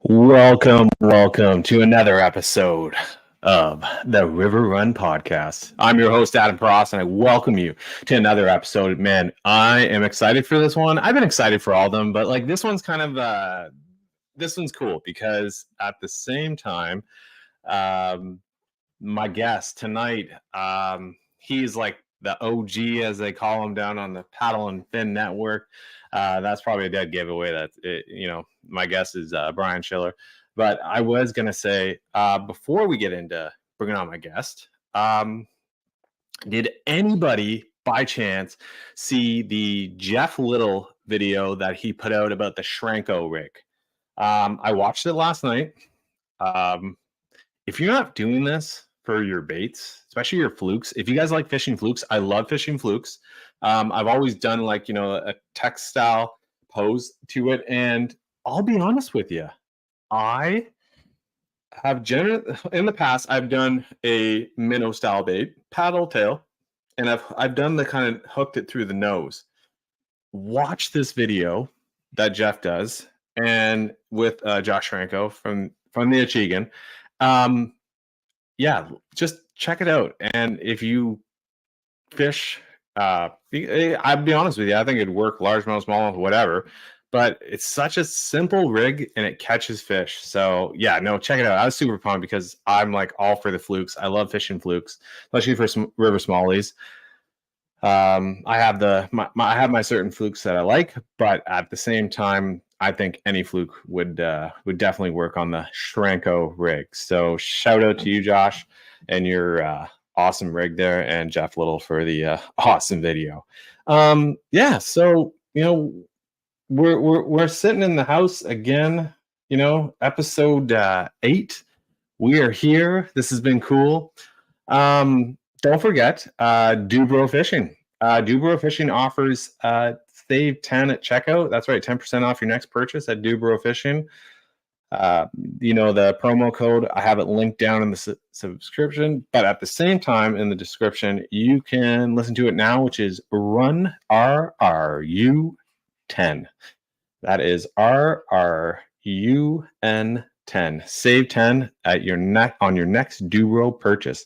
Welcome to another episode of the River Run Podcast. I'm your host, Adam Pross, and I welcome you to another episode. Man, I am excited for this one. I've been excited for all of them, but like this one's this one's cool because at the same time, my guest tonight, he's like the OG, as they call him down on the Paddle and Fin Network. That's probably a dead giveaway. My guess is Brian Schiller. But I was going to say, before we get into bringing on my guest, did anybody by chance see the Jeff Little video that he put out about the Schranko rig? I watched it last night. If you're not doing this for your baits, especially your flukes, if you guys like fishing flukes, I love fishing flukes. I've always done a textile pose to it. And I'll be honest with you, I have in the past, I've done a minnow style bait, paddle tail, and I've done the kind of hooked it through the nose. Watch this video that Jeff does and with Josh Schranko from the Achigan. Just check it out. And if you fish, I'll be honest with you, I think it'd work largemouth, smallmouth, whatever. But it's such a simple rig and it catches fish. So check it out. I was super pumped because I'm like all for the flukes. I love fishing flukes, especially for some river smallies. I have my certain flukes that I like, but at the same time, I think any fluke would definitely work on the Schranko rig. So shout out to you, Josh, and your awesome rig there, and Jeff Little for the awesome video. So we're sitting in the house again. Episode 8. We are here. This has been cool. Don't forget, Dubro Fishing. Dubro Fishing offers save 10 at checkout. That's right, 10% off your next purchase at Dubro Fishing. The promo code, I have it linked down in the subscription, but at the same time in the description, you can listen to it now, which is Run RRU10. That is RRUN10. Save 10 at on your next Dubro purchase.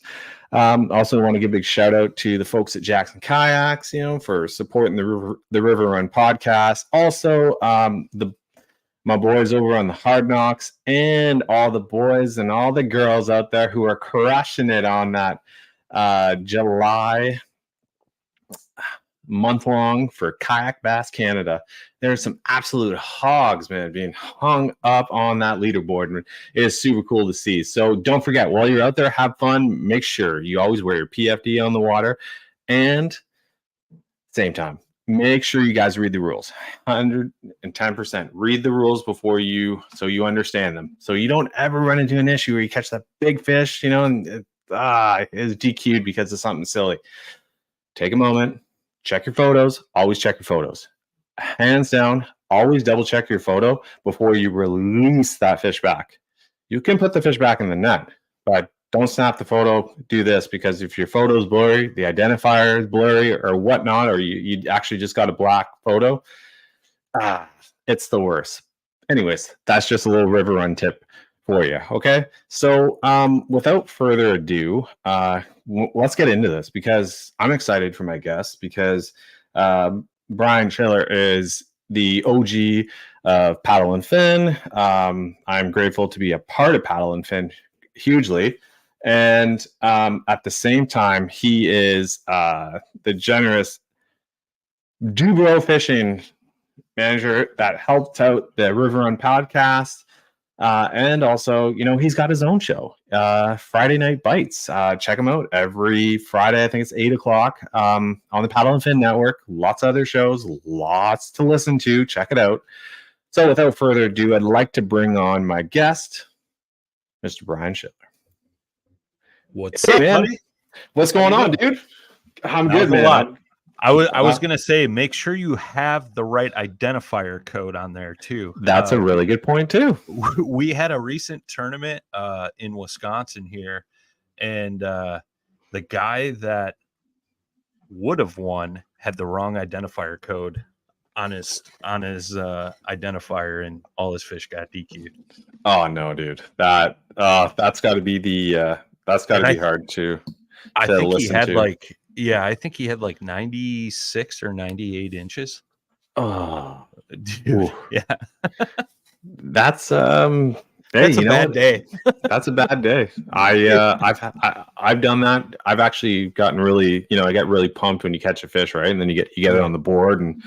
Also want to give a big shout out to the folks at Jackson Kayaks, for supporting the River Run podcast. Also, my boys over on the Hard Knocks, and all the boys and all the girls out there who are crushing it on that July month-long for Kayak Bass Canada. There's some absolute hogs, man, being hung up on that leaderboard, and it is super cool to see. So don't forget, while you're out there, have fun. Make sure you always wear your PFD on the water, and same time, make sure you guys read the rules. 110%. Read the rules so you understand them. So you don't ever run into an issue where you catch that big fish, and it's DQ'd because of something silly. Take a moment. Check your photos. Always check your photos. Hands down, always double check your photo before you release that fish back. You can put the fish back in the net, but don't snap the photo. Do this, because if your photo is blurry, the identifier is blurry or whatnot, or you actually just got a black photo, it's the worst. Anyways, that's just a little river run tip for you. Okay. So without further ado, let's get into this, because I'm excited for my guest, because Brian Schiller is the OG of Paddle and Fin. I'm grateful to be a part of Paddle and Fin hugely. And at the same time, he is the generous Dubro Fishing manager that helped out the River Run podcast. And also, he's got his own show, Friday Night Bites. Check him out every Friday. I think it's 8:00 on the Paddle and Fin Network. Lots of other shows, lots to listen to. Check it out. So without further ado, I'd like to bring on my guest, Mr. Brian Schiller. What's up, man? buddy? What's going on, dude? I'm good, man. I was going to say, make sure you have the right identifier code on there, too. That's a really good point, too. We had a recent tournament in Wisconsin here, and the guy that would have won had the wrong identifier code on his identifier, and all his fish got DQ'd. Oh no, dude. That's got to be that's got to be hard to think he listen had to. I think he had like 96 or 98 inches. Oh, Dude, ooh. yeah. That's Hey, that's a bad day. That's a bad day. I've done that. I've actually gotten really, I get really pumped when you catch a fish, right? And then you get it on the board, and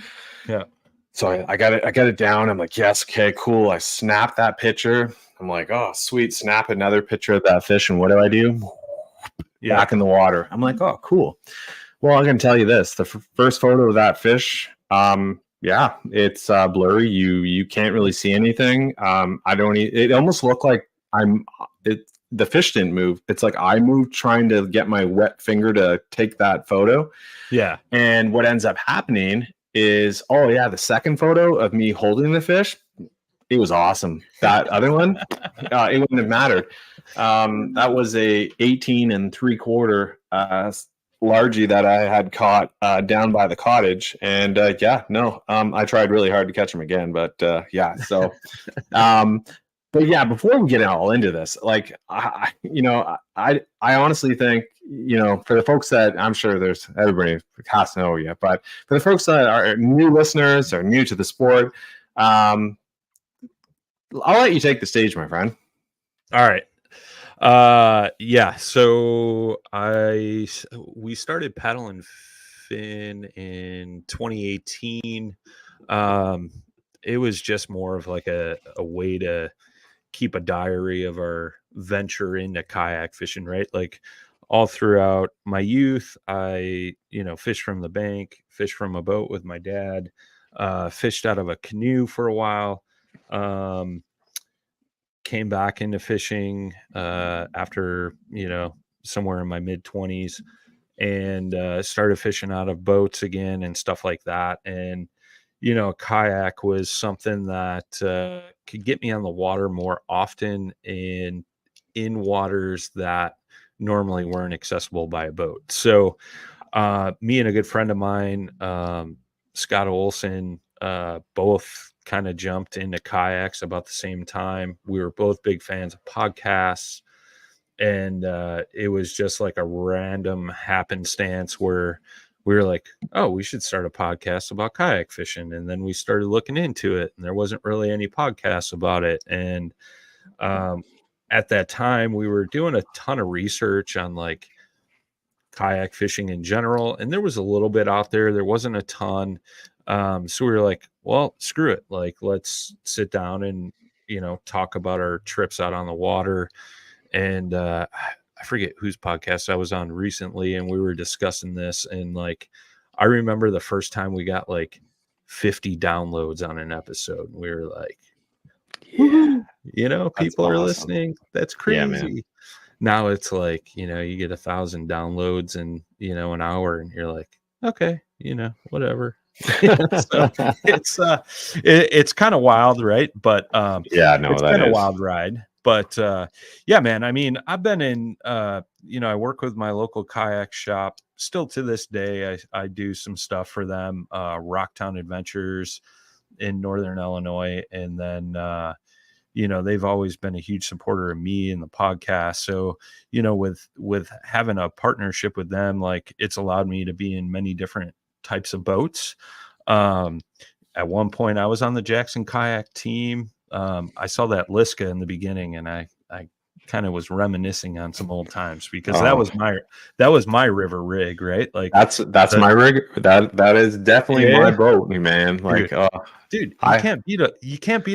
yeah. So I got it down. I'm like, yes, okay, cool. I snap that picture. I'm like, oh, sweet. Snap another picture of that fish, and what do? Yeah. Back in the water. I'm like, oh, cool. Well, I'm gonna tell you this: the first photo of that fish, yeah, it's blurry. You can't really see anything. It almost looked like the fish didn't move. It's like I moved trying to get my wet finger to take that photo. Yeah. And what ends up happening is, oh yeah, the second photo of me holding the fish, it was awesome. That other one, it wouldn't have mattered. That was a 18 3/4 largie that I had caught down by the cottage, and I tried really hard to catch him again, but yeah. So, but yeah, before we get all into this, like I honestly think, for the folks that I'm sure there's everybody has to know yet, but for the folks that are new listeners or new to the sport, I'll let you take the stage, my friend. All right. Yeah. So we started paddling Fishn in 2018. It was just more of like a way to keep a diary of our venture into kayak fishing, right? Like all throughout my youth, I, fished from the bank, fished from a boat with my dad, fished out of a canoe for a while. Came back into fishing after, somewhere in my mid 20s, and started fishing out of boats again and stuff like that. And, kayak was something that could get me on the water more often and in waters that normally weren't accessible by a boat. So me and a good friend of mine, Scott Olson, both kind of jumped into kayaks about the same time. We were both big fans of podcasts, and it was just like a random happenstance where we were like, oh, we should start a podcast about kayak fishing. And then we started looking into it, and there wasn't really any podcasts about it. And at that time, we were doing a ton of research on like kayak fishing in general, and there was a little bit out there. There wasn't a ton. So we were like, well, screw it. Like, let's sit down and, talk about our trips out on the water. And I forget whose podcast I was on recently, and we were discussing this. And like, I remember the first time we got like 50 downloads on an episode. We were like, yeah, people are listening. That's crazy. Yeah, man. Now it's like, you get 1,000 downloads in, an hour, and you're like, okay, whatever. So it's kind of wild, right? But it's been a wild ride. But yeah, man, I mean, I've been in I work with my local kayak shop still to this day. I do some stuff for them, Rocktown Adventures in Northern Illinois. And then they've always been a huge supporter of me and the podcast. So, with having a partnership with them, like, it's allowed me to be in many different types of boats. At one point I was on the Jackson kayak team. I saw that Liska in the beginning, and I kind of was reminiscing on some old times, because that was my river rig, right? Like that's my rig. That is definitely my boat, man. Like, dude, you can't beat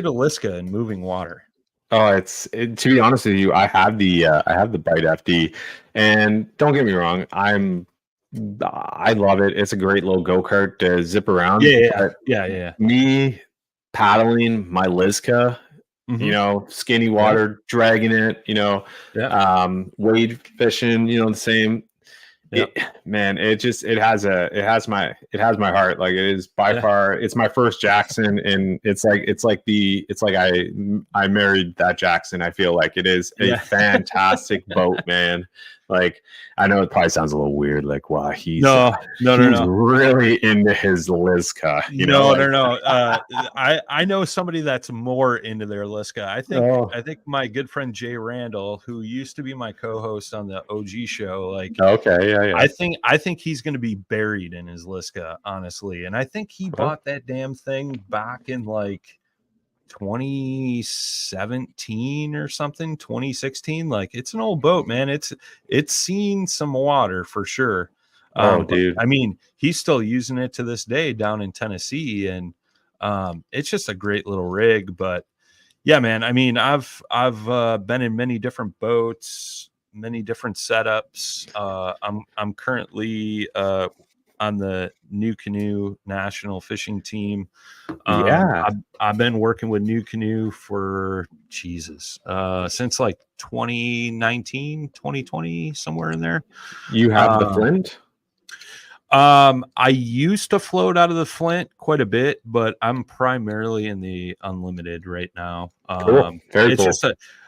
a Liska in moving water. Oh, to be honest with you, I have the Bite FD, and don't get me wrong, I love it. It's a great little go-kart to zip around. Yeah. Me paddling my Liska, skinny water, dragging it, wade fishing, the same. Yep. It has my heart. Like, it is by far, it's my first Jackson, and it's like I married that Jackson. I feel like it is a fantastic boat, man. Like, I know it probably sounds a little weird. Like, wow, he's No. really into his Liska, you know? Like, No. I know somebody that's more into their Liska. I think my good friend Jay Randall, who used to be my co-host on the OG show, like, okay, yeah. I think he's going to be buried in his Liska, honestly. And I think he bought that damn thing back in like 2017 or something, 2016. Like, it's an old boat, man. It's seen some water for sure. Dude. I mean, he's still using it to this day down in Tennessee, and it's just a great little rig. But yeah, man, I mean, I've been in many different boats, many different setups. I'm currently on the New Canoe national fishing team. I've been working with New Canoe for since like 2019, 2020, somewhere in there. You have the Flint? I used to float out of the Flint quite a bit, but I'm primarily in the unlimited right now. Cool. Very cool. Just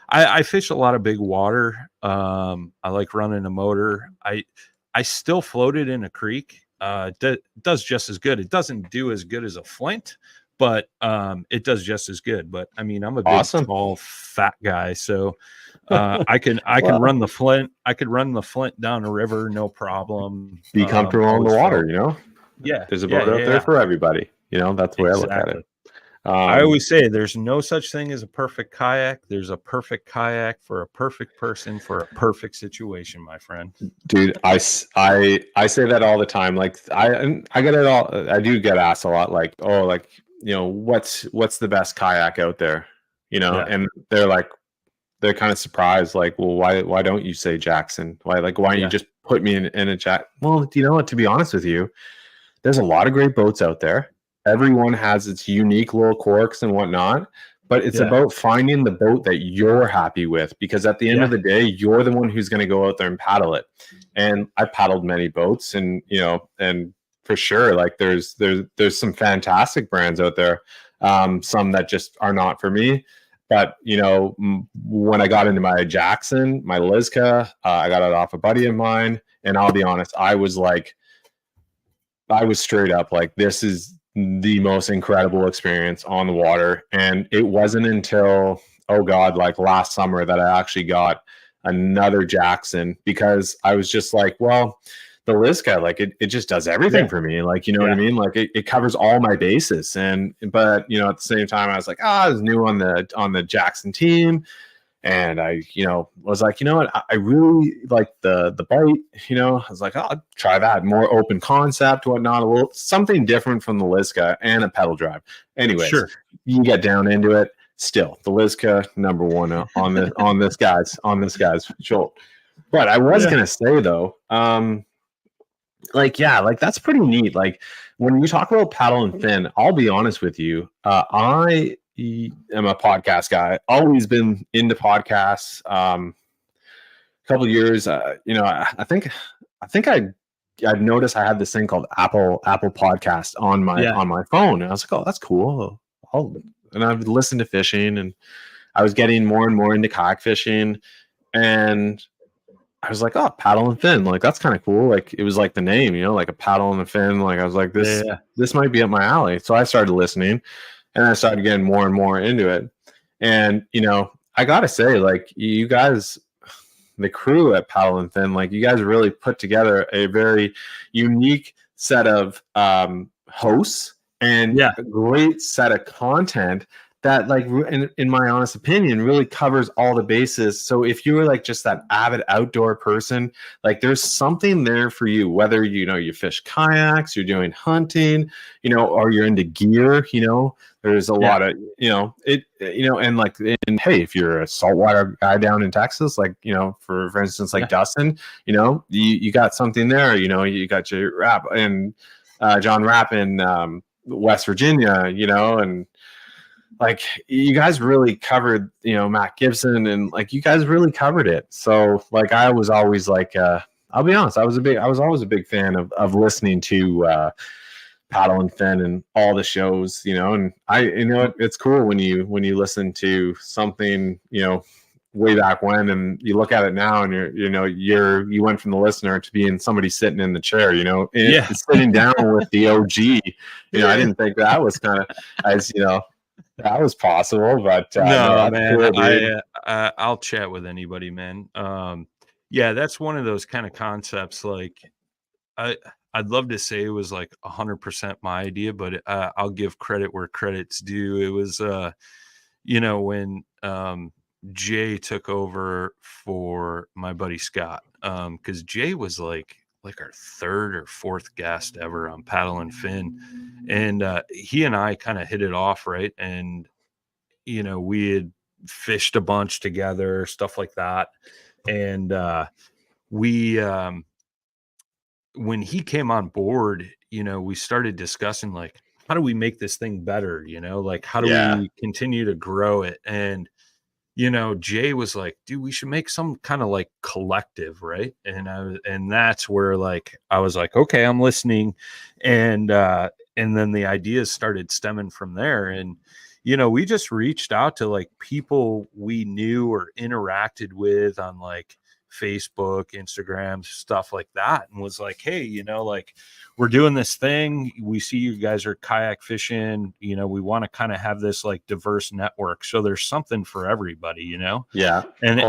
I fish a lot of big water. I like running a motor. I still floated in a creek. Does just as good. It doesn't do as good as a Flint, but it does just as good. But I mean, I'm a big, tall, fat guy, so I can run the Flint. I could run the Flint down a river, no problem. Be comfortable on the water, you know. Yeah, there's a boat out there for everybody. You know, that's the way I look at it. I always say there's no such thing as a perfect kayak. There's a perfect kayak for a perfect person for a perfect situation, my friend. Dude, I say that all the time. Like, I get it all. I do get asked a lot. Like, oh, like, you know, what's the best kayak out there? You know, and they're kind of surprised. Like, well, why don't you say Jackson? Why don't you just put me in a Jack? Well, you know what? To be honest with you, there's a lot of great boats out there. Everyone has its unique little quirks and whatnot, but it's about finding the boat that you're happy with, because at the end of the day, you're the one who's going to go out there and paddle it. And I paddled many boats, and, you know, and for sure, like there's some fantastic brands out there. Some that just are not for me. But, you know, when I got into my Jackson, my Liska, I got it off a buddy of mine. And I'll be honest, I was straight up like, this is the most incredible experience on the water. And it wasn't until, like last summer, that I actually got another Jackson, because I was just like, well, the Liska, like it just does everything for me. Like, you know what I mean? Like it covers all my bases. But, you know, at the same time, I was like, I was new on the Jackson team. And I, you know, was like, you know what, I really like the bite, you know. I was like, I'll try that. More open concept, whatnot, a little something different from the Liska, and a pedal drive. Anyways, you get down into it. Still, the Liska number one on this guy's shoulder. But I was gonna say though, like that's pretty neat. Like when you talk about paddle and fin, I'll be honest with you, I am a podcast guy. Always been into podcasts. A couple of years, you know, I think I've noticed I had this thing called Apple Podcast on my phone, and I was like, oh, that's cool. And I've listened to fishing, and I was getting more and more into kayak fishing, and I was like, oh, paddle and fin, like that's kind of cool. Like it was like the name, you know, like a paddle and a fin. Like I was like, this might be up my alley. So I started listening. And I started getting more and more into it. And, you know, I got to say, like, you guys, the crew at Paddle and Fin, like, you guys really put together a very unique set of hosts and a great set of content that, like, in my honest opinion, really covers all the bases. So if you were like just that avid outdoor person, like there's something there for you, whether, you know, you fish kayaks, you're doing hunting, you know, or you're into gear, you know, there's a lot of, you know, and like, and hey, if you're a saltwater guy down in Texas, like, you know, for instance, like Dustin, you know, you got something there, you know, you got your Rapp and John Rapp in West Virginia, you know, and like you guys really covered, you know, Matt Gibson, and like you guys really covered it. So like I was always like, I'll be honest, I was always a big fan of listening to Paddle and Fin and all the shows, you know. And you know, it's cool when you listen to something, you know, way back when, and you look at it now, and you went from the listener to being somebody sitting in the chair, sitting down with the OG. I didn't think that was kind of, as that was possible, but no, that's man, cool, dude. I'll chat with anybody, man. Yeah, that's one of those kind of concepts. Like, I'd love to say it was like 100% my idea, but I'll give credit where credit's due. It was, when Jay took over for my buddy Scott, because Jay was like our third or fourth guest ever on Paddle and Finn, and he and I kind of hit it off, right? And we had fished a bunch together, stuff like that, and we when he came on board, we started discussing like, how do we make this thing better? Like, how do Yeah. we continue to grow it? And Jay was like, dude, we should make some kind of like collective, right? And that's where like I was like, okay, I'm listening. And then the ideas started stemming from there. And we just reached out to like people we knew or interacted with on like Facebook, Instagram, stuff like that, and was like, hey, like, we're doing this thing. We see you guys are kayak fishing. We want to kind of have this like diverse network. So there's something for everybody, Yeah. And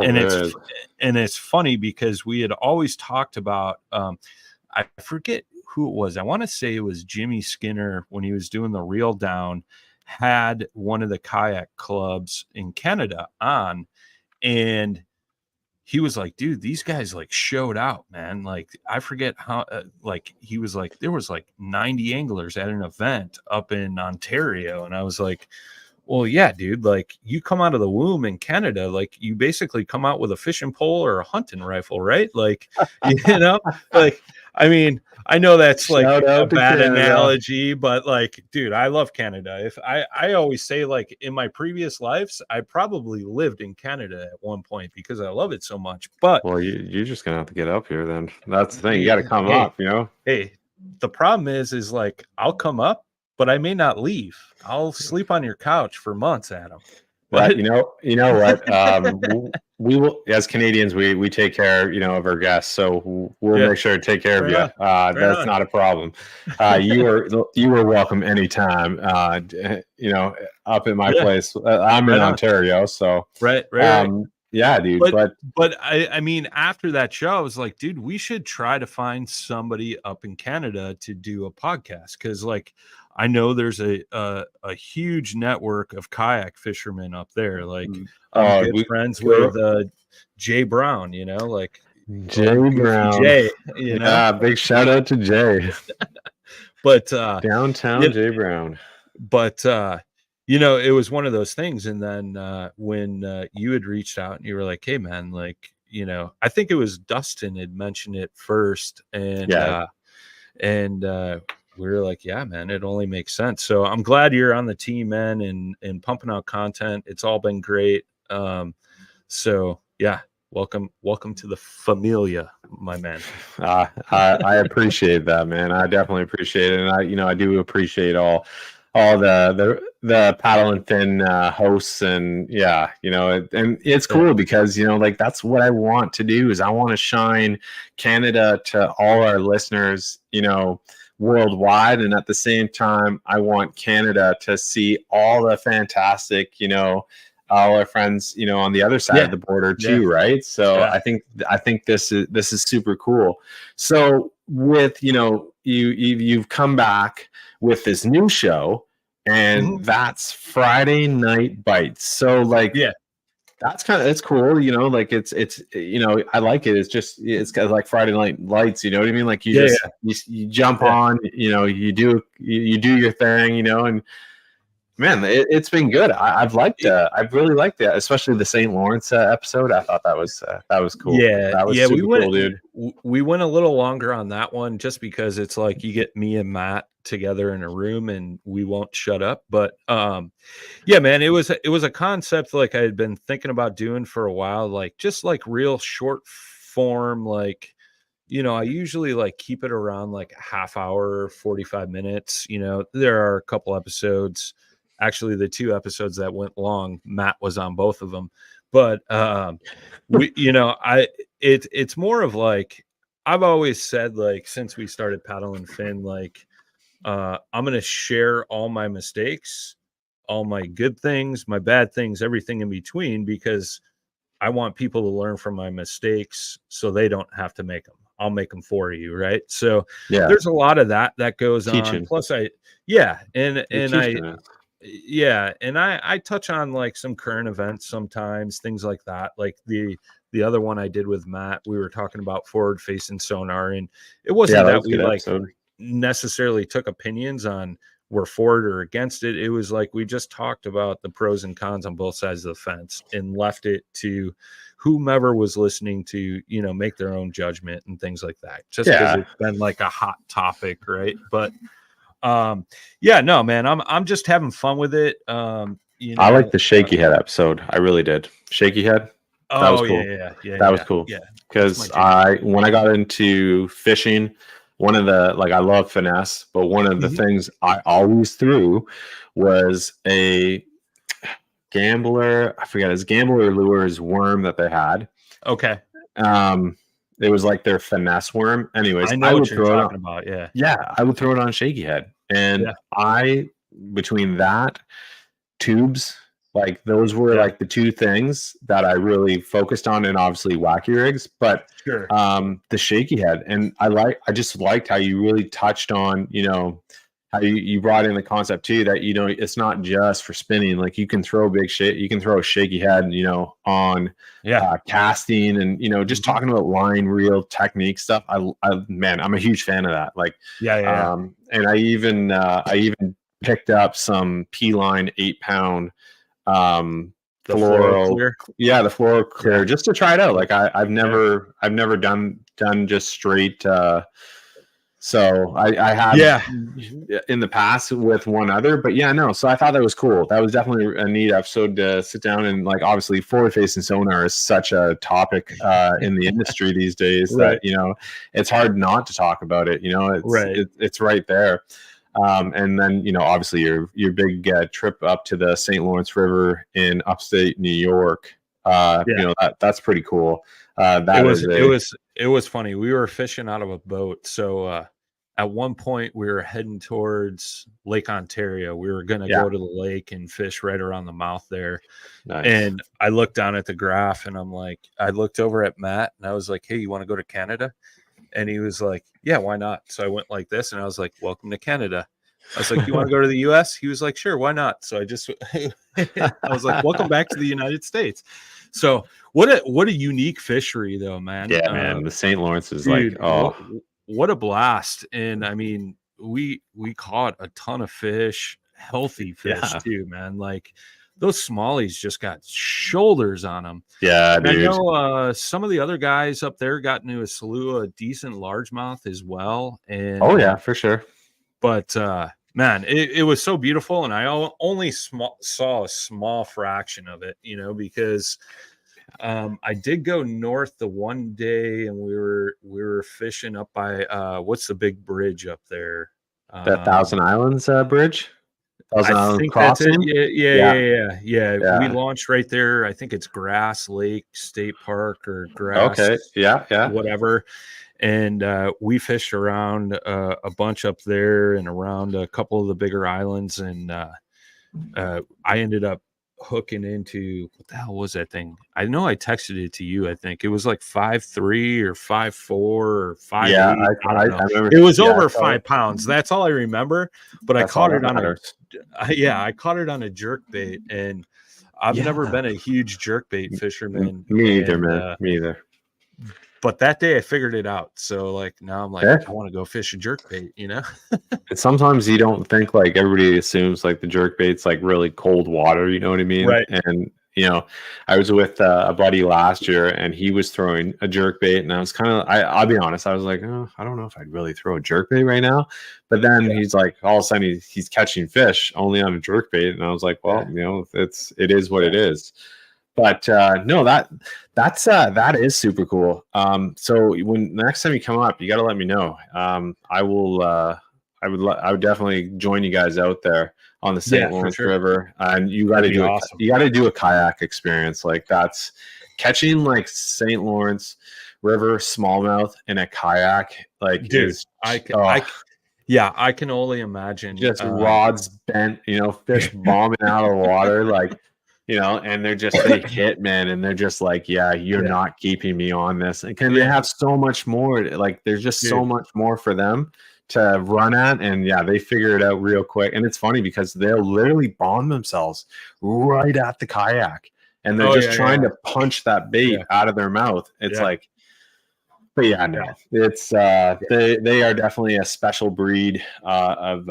it's funny because we had always talked about, I forget who it was. I want to say it was Jimmy Skinner when he was doing the reel down, had one of the kayak clubs in Canada on, and he was like, dude, these guys like showed out, man. Like, I forget how, like, he was like, there was like 90 anglers at an event up in Ontario. And I was like, well, yeah, dude, like, you come out of the womb in Canada, like, you basically come out with a fishing pole or a hunting rifle, right? Like, like, I mean, I know that's like a bad analogy, but like, dude, I love Canada. If I always say, like, in my previous lives, I probably lived in Canada at one point because I love it so much. But well, you're just gonna have to get up here then. That's the thing. You got to come up, Hey, the problem is like, I'll come up, but I may not leave. I'll sleep on your couch for months, Adam. But you know what? We will, as Canadians, we take care, of our guests. So we'll make sure to take care of you. That's not a problem. You are welcome anytime. Up at my place. I'm in Ontario, so right. Yeah, dude. But I mean, after that show, I was like, dude, we should try to find somebody up in Canada to do a podcast, because like, I know there's a huge network of kayak fishermen up there. Like, I'm good friends with Jay Brown, like Jay Brown. Jay, Yeah, big shout out to Jay. But downtown Jay Brown. But it was one of those things. And then when you had reached out and you were like, hey man, like, I think it was Dustin had mentioned it first, and we were like, yeah, man, it only makes sense. So I'm glad you're on the team, man, and pumping out content. It's all been great. So yeah, welcome to the familia, my man. I appreciate that, man. I definitely appreciate it. And I do appreciate all the Paddle and Finn hosts, and and it's cool because like, that's what I want to do, is I want to shine Canada to all our listeners, worldwide, and at the same time I want Canada to see all the fantastic, all our friends, on the other side of the border too, right? So I think this is super cool. So with you've come back with this new show, and that's Friday Night Bites. So like, that's it's cool, like it's I like it. It's kind of like Friday Night Lights, you know what I mean? Like, you jump on, you do your thing, and man, it's been good. I've really liked it, especially the St. Lawrence episode. I thought that was cool. That was super cool, dude. We went a little longer on that one just because it's like, you get me and Matt together in a room and we won't shut up. But yeah, man, it was a concept like I had been thinking about doing for a while, like just like real short form, like, I usually like keep it around like a half hour, 45 minutes. There are a couple episodes. Actually, the 2 episodes that went long, Matt was on both of them. But it's more of like, I've always said, like, since we started paddling Finn, like, I'm going to share all my mistakes, all my good things, my bad things, everything in between, because I want people to learn from my mistakes so they don't have to make them. I'll make them for you. Right. So Yeah. there's a lot of that goes on. Teaching. Plus I touch on like some current events sometimes, things like that. Like the other one I did with Matt, we were talking about forward facing sonar, and it wasn't that we like necessarily took opinions on we're for it or against it. It was like we just talked about the pros and cons on both sides of the fence and left it to whomever was listening to, make their own judgment and things like that. Just because it's been like a hot topic, right? But no, man, I'm just having fun with it. I like the shaky head episode. I really did. Shaky head. That was cool. That was cool. Yeah. Because when I got into fishing, one of the, like, I love finesse, but one of the things I always threw was a gambler. I forget his gambler lures worm that they had. Okay. It was like their finesse worm. Anyways, I know what you're talking about. Yeah. Yeah. I would throw it on shaky head. And between that, tubes, like those were like the two things that I really focused on, and obviously wacky rigs, but the shaky head. And I just liked how you really touched on, how you brought in the concept too, that, it's not just for spinning. Like you can throw you can throw a shaky head, on casting and, just talking about line reel technique stuff. Man, I'm a huge fan of that. Like, and I even picked up some P-line 8-pound, the fluoro clear, just to try it out. Like I've never done just straight, so I have in the past with one other, but so I thought that was cool. That was definitely a neat episode to sit down, and like obviously forward facing sonar is such a topic in the industry these days that it's hard not to talk about it. It's right there. And then, obviously your big trip up to the St. Lawrence River in upstate New York, that's pretty cool. It was funny. We were fishing out of a boat. So at one point we were heading towards Lake Ontario. We were going to go to the lake and fish right around the mouth there. Nice. And I looked down at the graph and I looked over at Matt and I was like, hey, you want to go to Canada? And he was like, yeah, why not? So I went like this and I was like, welcome to Canada. I was like, you want to go to the US? He was like, sure, why not? So I was like, welcome back to the United States. So what a unique fishery though, man. Yeah, man. The St. Lawrence is dude, what a blast. And I mean, we caught a ton of fish, healthy fish too, man. Like those smallies just got shoulders on them. Yeah, dude. I know some of the other guys up there got into a slew of decent largemouth as well. And for sure. But man, it was so beautiful, and I only saw a small fraction of it, because I did go north the one day, and we were fishing up by what's the big bridge up there? The Thousand Islands Bridge. I think crossing? That's it. Yeah. We launched right there. I think it's Grass Lake State Park or Grass. Okay. Yeah. Whatever. And we fished around a bunch up there and around a couple of the bigger islands. And I ended up hooking into, what the hell was that thing? I know I texted it to you. I think it was like 5.3 or 5.4 or 5. Yeah, I remember. It was over 5 pounds. That's all I remember. But I caught it on I caught it on a jerk bait, and I've never been a huge jerk bait fisherman. Me either, man. Me either. But that day I figured it out. So like now I'm like, I want to go fish a jerkbait, And sometimes you don't think, like, everybody assumes like the jerkbait's like really cold water, you know what I mean? Right. And I was with a buddy last year, and he was throwing a jerkbait, and I was kind of, I'll be honest, I was like, oh, I don't know if I'd really throw a jerkbait right now. But then he's like, all of a sudden he's catching fish only on a jerkbait, and I was like, well, it is what it is. But no, that is super cool. So when the next time you come up, you got to let me know. I would definitely join you guys out there on the St. for Lawrence sure. River, and you got That'd to be do it. awesome. You got to do a kayak experience. Like that's catching like St. Lawrence River smallmouth in a kayak. Like Dude, is I can only imagine. just rods bent, fish bombing out of the water, like, and they hit, man, and they're just like, yeah, you're not keeping me on this. And they have so much more, like, there's just so much more for them to run at, and they figure it out real quick. And it's funny because they'll literally bomb themselves right at the kayak, and they're just trying to punch that bait out of their mouth. It's like, but it's they are definitely a special breed of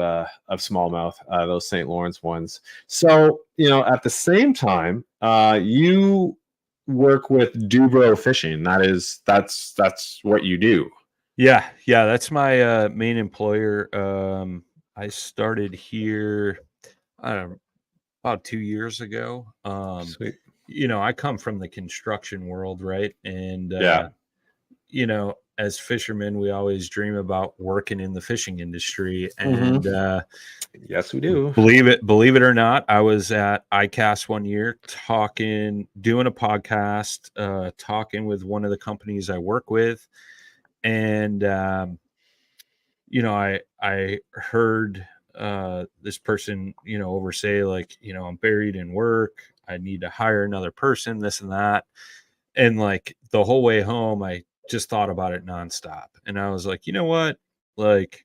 smallmouth, those St. Lawrence ones. So at the same time, you work with Dubro Fishing. That's what you do. Yeah, that's my main employer. I started here, I don't know, about 2 years ago. Sweet. I come from the construction world, right? And as fishermen, we always dream about working in the fishing industry. And yes, we do. Believe it or not, I was at Icast one year doing a podcast, talking with one of the companies I work with. And I heard this person, over say, like, I'm buried in work. I need to hire another person, this and that. And like the whole way home, I just thought about it nonstop. And I was like, you know what? Like,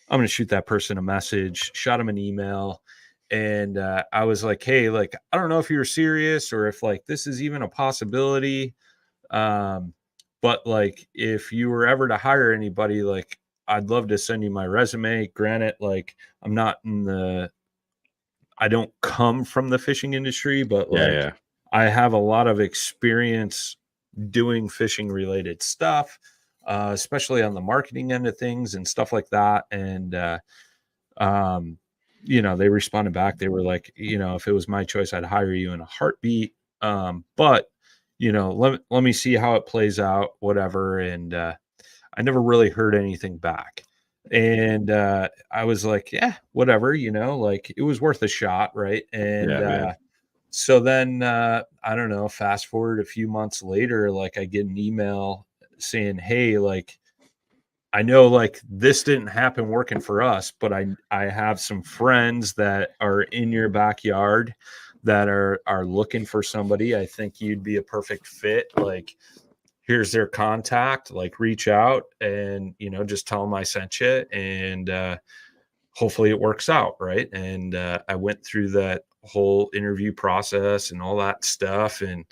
I'm going to shoot that person a message, shot him an email. And I was like, hey, like, I don't know if you're serious or if like this is even a possibility. But like, if you were ever to hire anybody, like, I'd love to send you my resume. Granted, like, I don't come from the fishing industry, but like, I have a lot of experience doing fishing related stuff, especially on the marketing end of things and stuff like that. And, they responded back. They were like, if it was my choice, I'd hire you in a heartbeat. But let me see how it plays out, whatever. And I never really heard anything back. And I was like, yeah, whatever, like it was worth a shot, right? And so then I don't know, fast forward a few months later, like I get an email saying, hey, like, I know like this didn't happen working for us, but I have some friends that are in your backyard that are looking for somebody. I think you'd be a perfect fit. Like, here's their contact, like reach out and, just tell them I sent you, and hopefully it works out. Right. And I went through that whole interview process and all that stuff. And,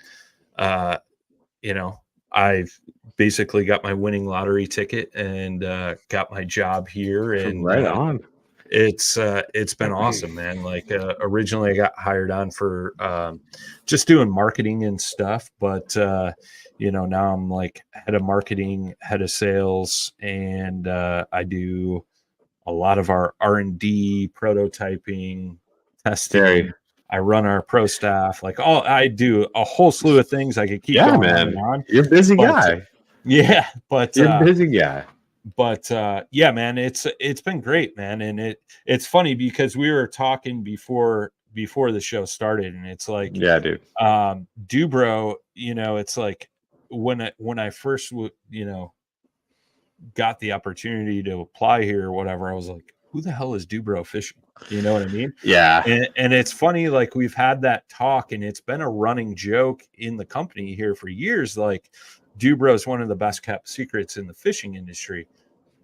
I've basically got my winning lottery ticket and got my job here. And right on. It's been awesome, man. Like originally I got hired on for just doing marketing and stuff, but now I'm like head of marketing, head of sales, and I do a lot of our R&D, prototyping, testing. I run our pro staff, like I do a whole slew of things. I could keep going on and on. You're a busy guy. Yeah, but you're a busy guy. But yeah, man, it's been great, man. And it's funny because we were talking before the show started, and it's like, dude, Dubro, it's like when I first got the opportunity to apply here or whatever, I was like, who the hell is Dubro Fishing? You know what I mean? Yeah. And it's funny, like we've had that talk, and it's been a running joke in the company here for years. Like, Dubro is one of the best kept secrets in the fishing industry.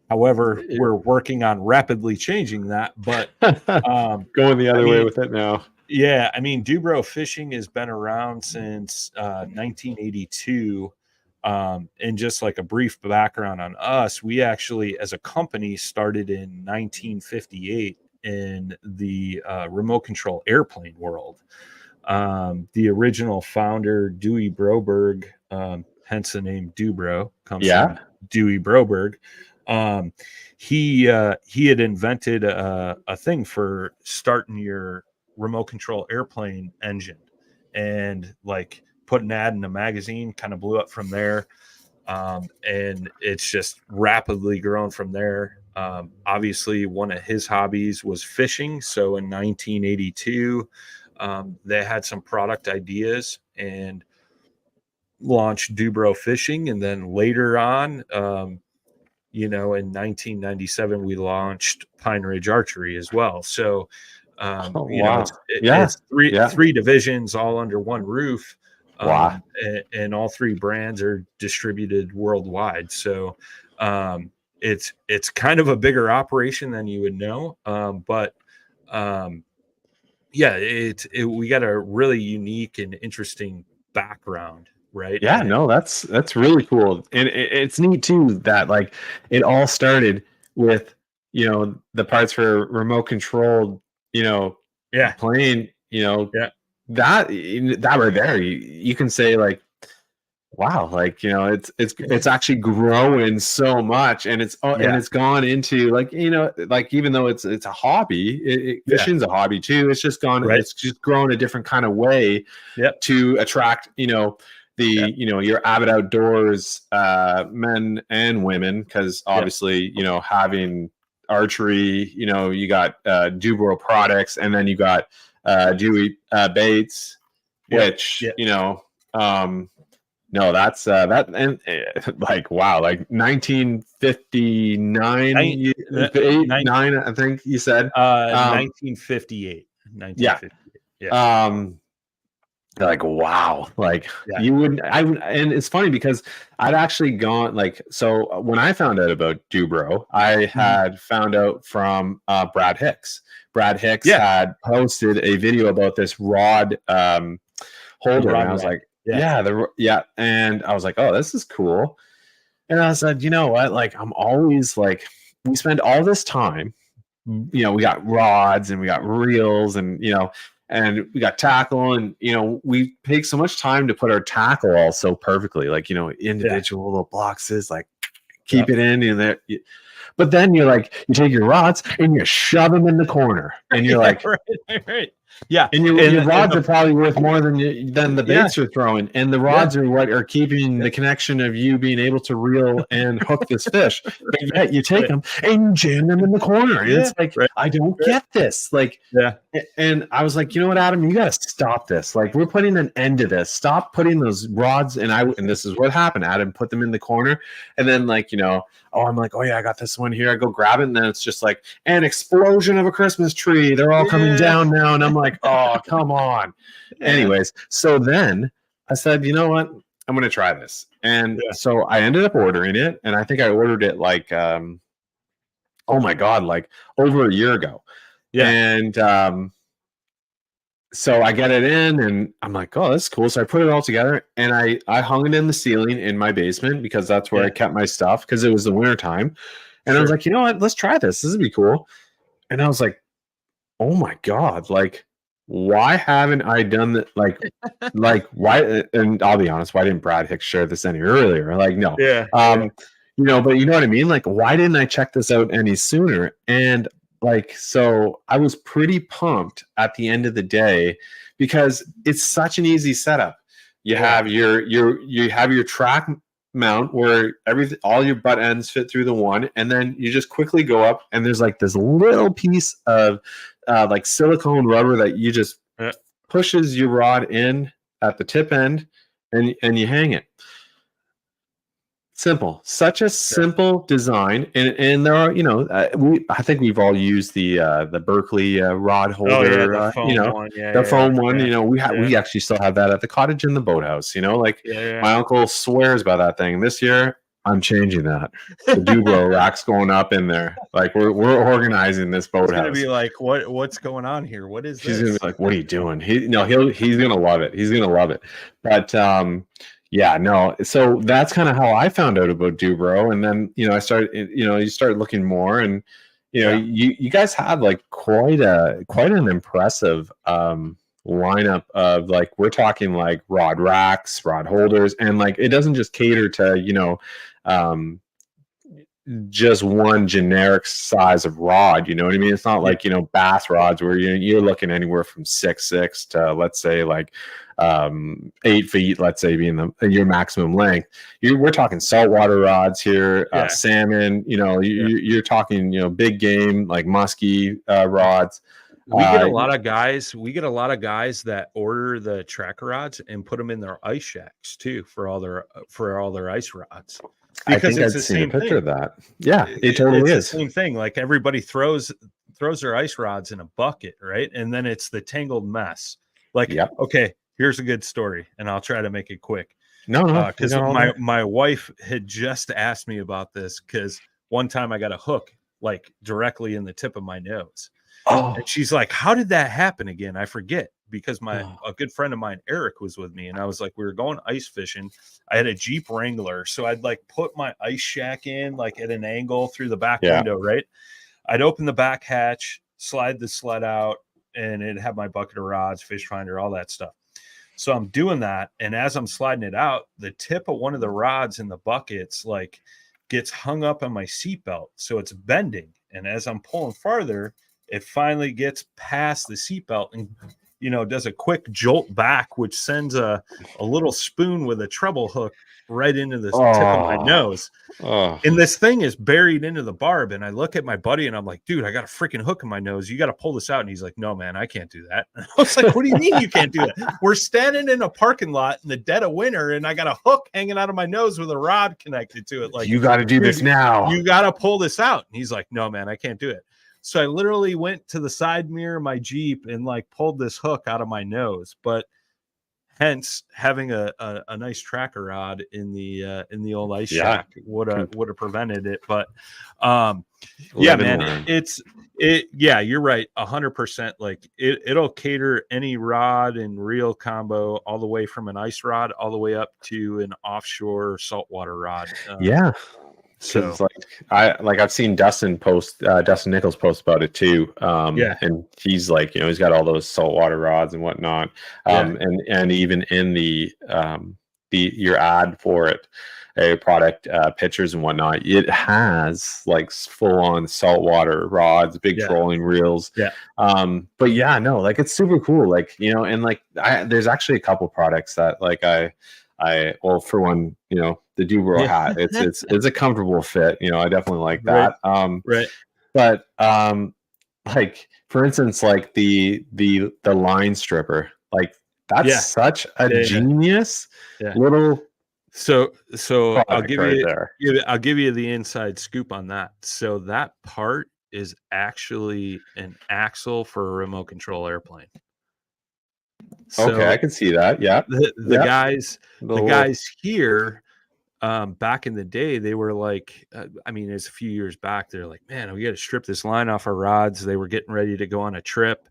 However, we're working on rapidly changing that, but going the other way with it now. Yeah, I mean, Dubro Fishing has been around since 1982. And just like a brief background on us, we actually, as a company, started in 1958 in the remote control airplane world. The original founder, Dewey Broberg, hence the name Dubro, comes from Dewey Broberg. He had invented a thing for starting your remote control airplane engine, and like put an ad in a magazine, kind of blew up from there. And it's just rapidly grown from there. Obviously, one of his hobbies was fishing. So in 1982, they had some product ideas and launched Dubro Fishing. And then later on, in 1997, we launched Pine Ridge Archery as well. So, Oh, wow. it's three divisions all under one roof. Wow. And all three brands are distributed worldwide. So, it's kind of a bigger operation than you would know. But we got a really unique and interesting background, right? Yeah, no, that's really cool. And it's neat too that like it all started with, the parts for remote controlled, plane, that right there, you can say like, wow, like, it's actually growing so much, and it's gone into like, like, even though it's a hobby, fishing's a hobby too. It's just gone, right. It's just grown a different kind of way to attract, your avid outdoors men and women, because obviously, having archery, you got Dubro products, and then you got Dewey baits, which no, that's that, and like, wow, like 1959, 9, I think you said 1958. Like, wow, like you wouldn't, and it's funny because I'd actually gone, like, so when I found out about Dubro, I had found out from Brad Hicks. Brad Hicks had posted a video about this rod holder, and I was like, and I was like, oh, this is cool. And I said, you know what, like, I'm always like, we spend all this time, we got rods and we got reels, and and we got tackle, and we take so much time to put our tackle all so perfectly, like, individual little boxes, like, keep it in there. But then you're like, you take your rods and you shove them in the corner, and you're like, right. Yeah, and your rods are probably worth more than the baits you're throwing, and the rods are what are keeping the connection of you being able to reel and hook this fish. But yet you take them and you jam them in the corner. And it's like, I don't get this. Like, and I was like, you know what, Adam, you got to stop this. Like, we're putting an end to this. Stop putting those rods. And this is what happened. Adam put them in the corner, and then, like, I'm like, oh yeah, I got this one here. I go grab it, and then it's just like an explosion of a Christmas tree. They're all coming down now, and I'm like, oh, come on. Anyways, so then I said, you know what? I'm going to try this. And so I ended up ordering it, and I think I ordered it like, oh my God, like over a year ago. Yeah. And so I get it in, and I'm like, oh, that's cool. So I put it all together, and I hung it in the ceiling in my basement, because that's where I kept my stuff, because it was the winter time. And I was like, you know what? Let's try this. This would be cool. And I was like, oh my God, like, why haven't I done that? Like, why? And I'll be honest, why didn't Brad Hicks share this any earlier? Like, no. But you know what I mean? Like, why didn't I check this out any sooner? And like, so I was pretty pumped at the end of the day, because it's such an easy setup. You have your track mount where all your butt ends fit through the one, and then you just quickly go up, and there's like this little piece of like silicone rubber that you just pushes your rod in at the tip end, and you hang it. Simple, such a simple design, and there are, I think we've all used the Berkeley rod holder, the foam one. The foam one. We actually still have that at the cottage in the boathouse. My uncle swears by that thing. This year, I'm changing that. The Dubro rack's going up in there. Like, we're organizing this boathouse. It's gonna be like, what's going on here? What is this? She's gonna be like, what are you doing? He's gonna love it. He's gonna love it. But yeah, no. So that's kind of how I found out about Dubro, and then I started. You start looking more, and you guys had like quite an impressive lineup of, like, we're talking like rod racks, rod holders, and like it doesn't just cater to just one generic size of rod. You know what I mean? It's not like, bass rods where you're looking anywhere from 6'6" to, let's say, like 8 feet, let's say, being your maximum length. We're talking saltwater rods here, salmon, you're talking, big game, like musky rods. We get a lot of guys that order the tracker rods and put them in their ice shacks too for all their ice rods. I think I've seen a picture of that. Yeah, it totally is the same thing. Like everybody throws their ice rods in a bucket, right? And then it's the tangled mess. Like, okay, here's a good story, and I'll try to make it quick. No, because my wife had just asked me about this, because one time I got a hook like directly in the tip of my nose. Oh. And she's like, how did that happen again? I forget, because a good friend of mine, Eric, was with me, and I was like, we were going ice fishing. I had a Jeep Wrangler, so I'd like put my ice shack in like at an angle through the back window, right? I'd open the back hatch, slide the sled out, and it'd have my bucket of rods, fish finder, all that stuff. So I'm doing that, and as I'm sliding it out, the tip of one of the rods in the buckets like gets hung up on my seatbelt, so it's bending. And as I'm pulling farther, it finally gets past the seatbelt and, does a quick jolt back, which sends a little spoon with a treble hook right into the tip of my nose. And this thing is buried into the barb. And I look at my buddy and I'm like, dude, I got a freaking hook in my nose. You got to pull this out. And he's like, no, man, I can't do that. And I was like, what do you mean you can't do that? We're standing in a parking lot in the dead of winter, and I got a hook hanging out of my nose with a rod connected to it. Like, you got to do this now. You got to pull this out. And he's like, no, man, I can't do it. So I literally went to the side mirror of my Jeep and like pulled this hook out of my nose. But hence having a nice tracker rod in the old ice shack would have prevented it. But man, you're right, 100%. Like it'll cater any rod and reel combo, all the way from an ice rod all the way up to an offshore saltwater rod. So I've seen Dustin Nichols post about it too. And he's like, he's got all those saltwater rods and whatnot. And even in your ad for it, product pictures and whatnot, it has like full on saltwater rods, big trolling reels. But like it's super cool. Like, and like there's actually a couple products that like for one, the Dubro hat, it's a comfortable fit. I definitely like that. But like for instance, like the line stripper, like that's such a genius little. So I'll give you the inside scoop on that. So that part is actually an axle for a remote control airplane. So okay, I can see that. Yeah, the guys here, back in the day, they were like, it's a few years back. They're like, man, we got to strip this line off our rods. They were getting ready to go on a trip,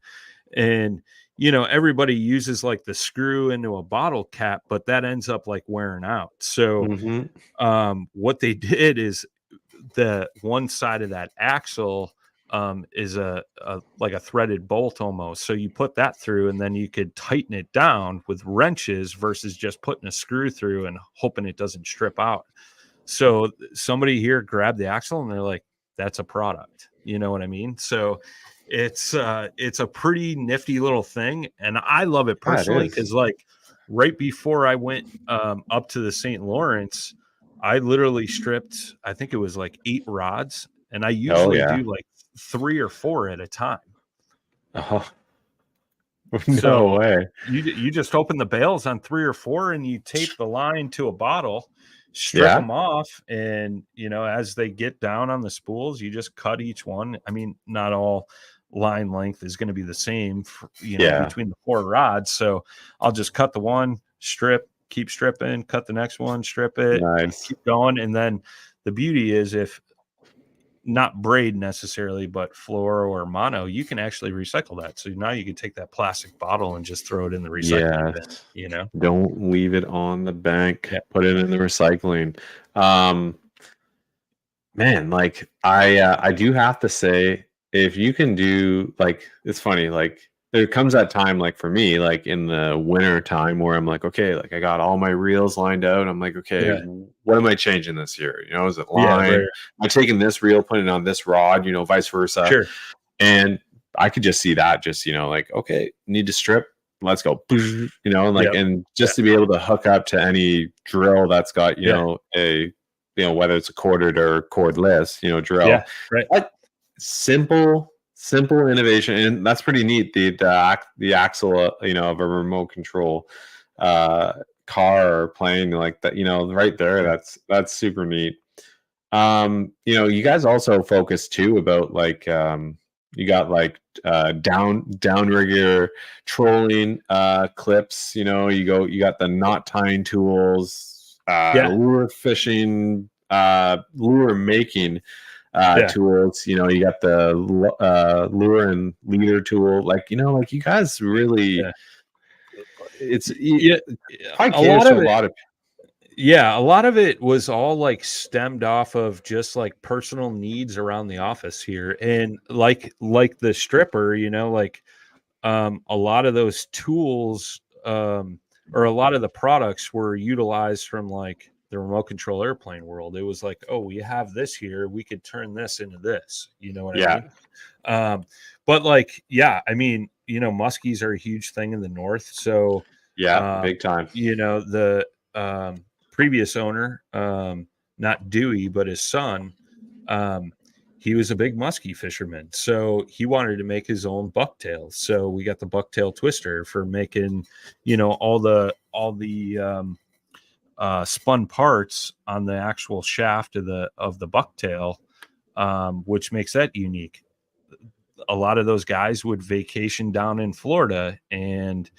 and everybody uses like the screw into a bottle cap, but that ends up like wearing out. So, what they did is the one side of that axle is a like a threaded bolt almost. So you put that through, and then you could tighten it down with wrenches versus just putting a screw through and hoping it doesn't strip out. So somebody here grabbed the axle and they're like, that's a product. You know what I mean? So it's a pretty nifty little thing. And I love it personally because like right before I went up to the St. Lawrence, I literally stripped, I think it was like 8 rods. And I usually do like 3 or 4 at a time. No way. You just open the bales on 3 or 4 and you tape the line to a bottle, strip them off, and as they get down on the spools, you just cut each one. I mean, not all line length is going to be the same between the 4 rods. So I'll just cut the one, strip, keep stripping, cut the next one, strip it, keep going. And then the beauty is, if not braid necessarily, but fluoro or mono, you can actually recycle that. So now you can take that plastic bottle and just throw it in the recycling bin, Don't leave it on the bank. Put it in the recycling. Man, like I do have to say, if you can do, like, it's funny, like there comes that time, like for me, like in the winter time where I'm like, okay, like I got all my reels lined out. I'm like, okay, Yeah. what am I changing this year? You know, is it Yeah, line? right. I'm taking this reel, putting it on this rod, you know, vice versa. Sure. And I could just see that, just, you know, like, okay, need to strip. Let's go. You know, and like, Yep. and just to be able to hook up to any drill that's got, you Yeah. know, you know, whether it's a corded or cordless, you know, drill. Yeah, right. Like, simple innovation, and that's pretty neat. The axle, you know, of a remote control car or plane like that, you know, right there. Yeah. That's super neat. You know, you guys also focus too about like you got like downrigger trolling clips, you know, you got the knot tying tools, lure fishing, lure making tools, you know, you got the lure and leader tool, like, you know, like you guys really it's a lot of it was all like stemmed off of just like personal needs around the office here, and like the stripper, you know, like a lot of those tools or a lot of the products were utilized from like the remote control airplane world. It was like, oh, we have this here, we could turn this into this, you know what I mean? But like, I mean, you know, muskies are a huge thing in the north, so big time. you know, the previous owner, not Dewey, but his son, he was a big muskie fisherman, so he wanted to make his own bucktail. So we got the bucktail twister for making, you know, all the spun parts on the actual shaft of the bucktail, which makes that unique. A lot of those guys would vacation down in Florida, and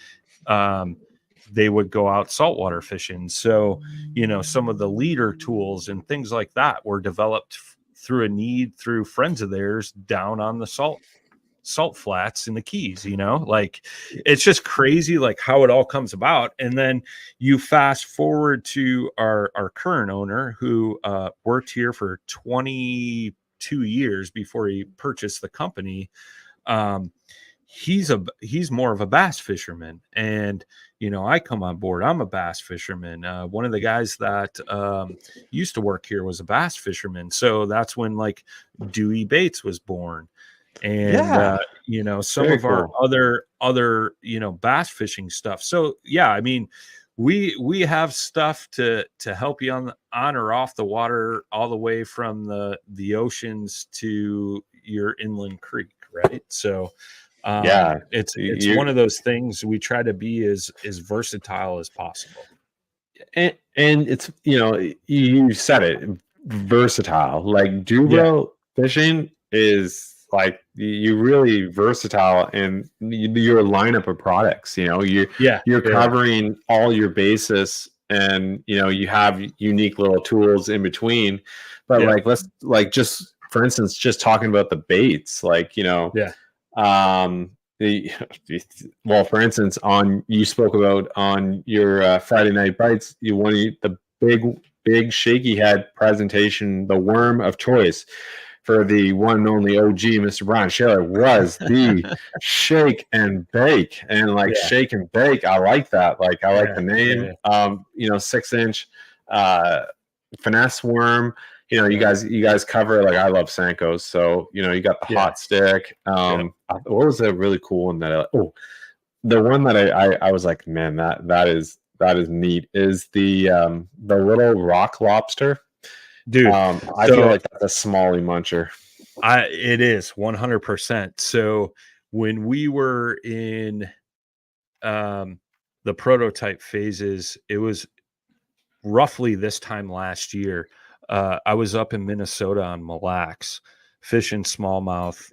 they would go out saltwater fishing. So, you know, some of the leader tools and things like that were developed through a need through friends of theirs down on the salt flats in the Keys, you know, like it's just crazy, like how it all comes about. And then you fast forward to our current owner who worked here for 22 years before he purchased the company. He's more of a bass fisherman, and you know, I come on board, I'm a bass fisherman. One of the guys that used to work here was a bass fisherman, so that's when like Dewey Baits was born. And you know, some of our other you know, bass fishing stuff. So I mean, we have stuff to help you on or off the water, all the way from the oceans to your inland creek, right? So it's one of those things we try to be as versatile as possible. And it's, you know, you said it, versatile. Like Dubro Fishing is like, you really versatile in your lineup of products. You know, you're covering all your bases, and you know, you have unique little tools in between. But like, let's like, just for instance, just talking about the baits, like, you know, well, for instance, you spoke about on your Friday Night Bites, you want to eat the big shaky head presentation, the worm of choice for the one and only OG, Mr. Brian Schiller, was the shake and bake. And like, shake and bake, I like that. Like, I like the name. You know, 6-inch finesse worm. You know, you guys cover, like, I love Senkos, so you know, you got the hot stick. What was a really cool one that the one that I was like, man, that is neat, is the little rock lobster, dude. I feel like that's a smallie muncher. It is 100%. So when we were in the prototype phases, it was roughly this time last year. I was up in Minnesota on Mille Lacs fishing smallmouth,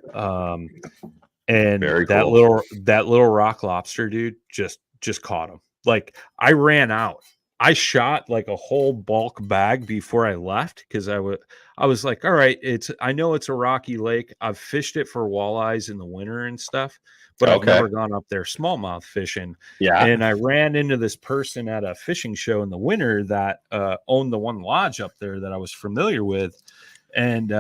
and that little rock lobster, dude, just caught him. Like, I ran out. I shot like a whole bulk bag before I left, because I was like, all right, I know it's a rocky lake. I've fished it for walleyes in the winter and stuff, but I've never gone up there smallmouth fishing. And I ran into this person at a fishing show in the winter that owned the one lodge up there that I was familiar with. And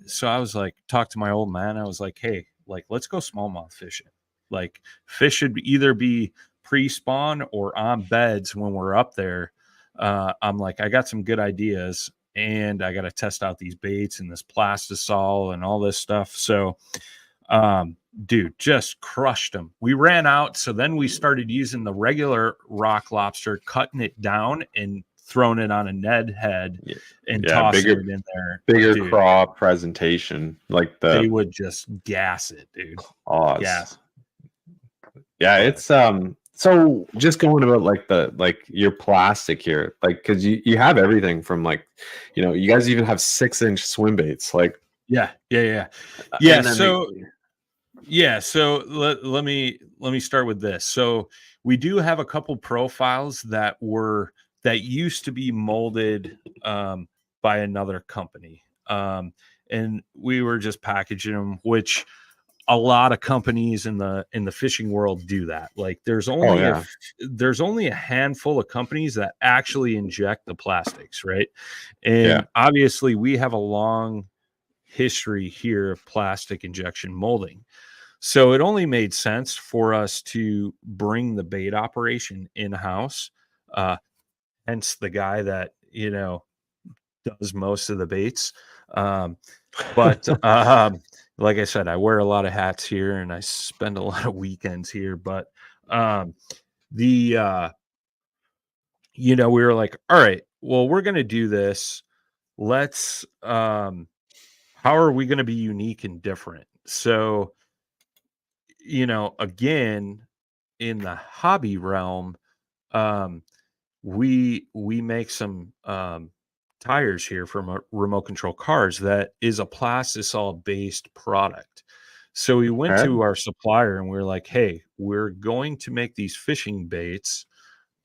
so I was like, talked to my old man. I was like, hey, like, let's go smallmouth fishing. Like fish should either be pre-spawn or on beds when we're up there. I'm like, I got some good ideas, and I got to test out these baits and this plastisol and all this stuff. So, dude, just crushed them. We ran out. So then we started using the regular rock lobster, cutting it down and throwing it on a Ned head and tossing it in there. Bigger craw presentation. Like they would just gas it, dude. Gas. Yeah, it's so just going about like your plastic here, like because you have everything from like, you guys even have 6-inch swim baits, like yeah. So let me start with this. So we do have a couple profiles that used to be molded by another company, and we were just packaging them, which a lot of companies in the fishing world do that. Like there's only a handful of companies that actually inject the plastics, right? And obviously we have a long history here of plastic injection molding. So it only made sense for us to bring the bait operation in-house. Hence the guy that, does most of the baits. But like I said, I wear a lot of hats here and I spend a lot of weekends here. But we were like, all right, well, we're going to do this. Let's, how are we going to be unique and different? So, again, in the hobby realm, we make some tires here from remote control cars that is a plastisol based product. So we went to our supplier and we were like, hey, we're going to make these fishing baits.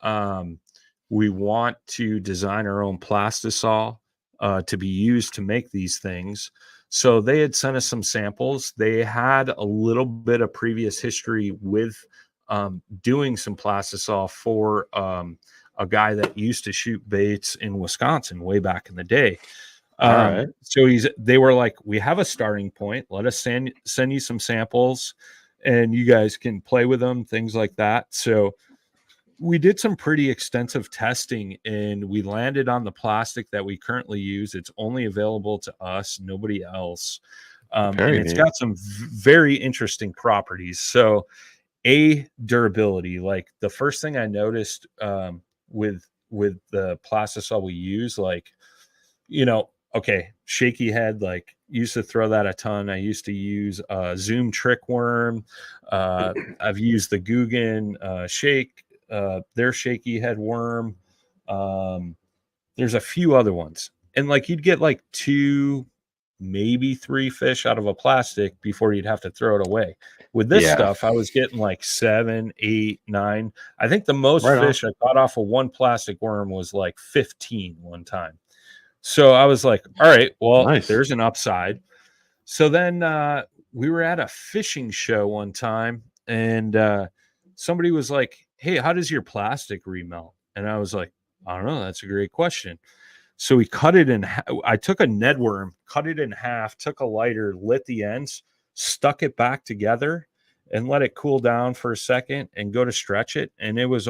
We want to design our own plastisol to be used to make these things. So they had sent us some samples. They had a little bit of previous history with doing some plastisol for a guy that used to shoot baits in Wisconsin way back in the day. So they were like, we have a starting point. Let us send you some samples and you guys can play with them, things like that. So we did some pretty extensive testing and we landed on the plastic that we currently use. It's only available to us, nobody else. And it's got some very interesting properties. So durability, like the first thing I noticed with the plastisol we use, like, okay, shaky head, like used to throw that a ton. I used to use Zoom trick worm. I've used the Guggen shake, their shaky head worm. There's a few other ones, and like you'd get like 2, maybe 3 fish out of a plastic before you'd have to throw it away. With this stuff, I was getting like 7, 8, 9. I think the most fish I caught off of one plastic worm was like 15 one time. So I was like, all right, well, there's an upside. So then we were at a fishing show one time and somebody was like, hey, how does your plastic remelt? And I was like, I don't know. That's a great question. So we cut it in. I took a Ned worm, cut it in half, took a lighter, lit the ends, stuck it back together and let it cool down for a second and go to stretch it. And it was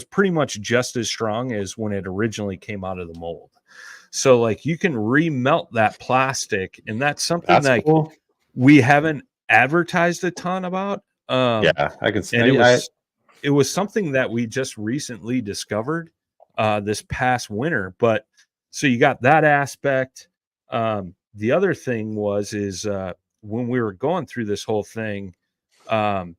pretty much just as strong as when it originally came out of the mold. So like you can remelt that plastic, and that's something that cool. We haven't advertised a ton about. I can see. And it was something that we just recently discovered this past winter. But so you got that aspect. The other thing is when we were going through this whole thing, I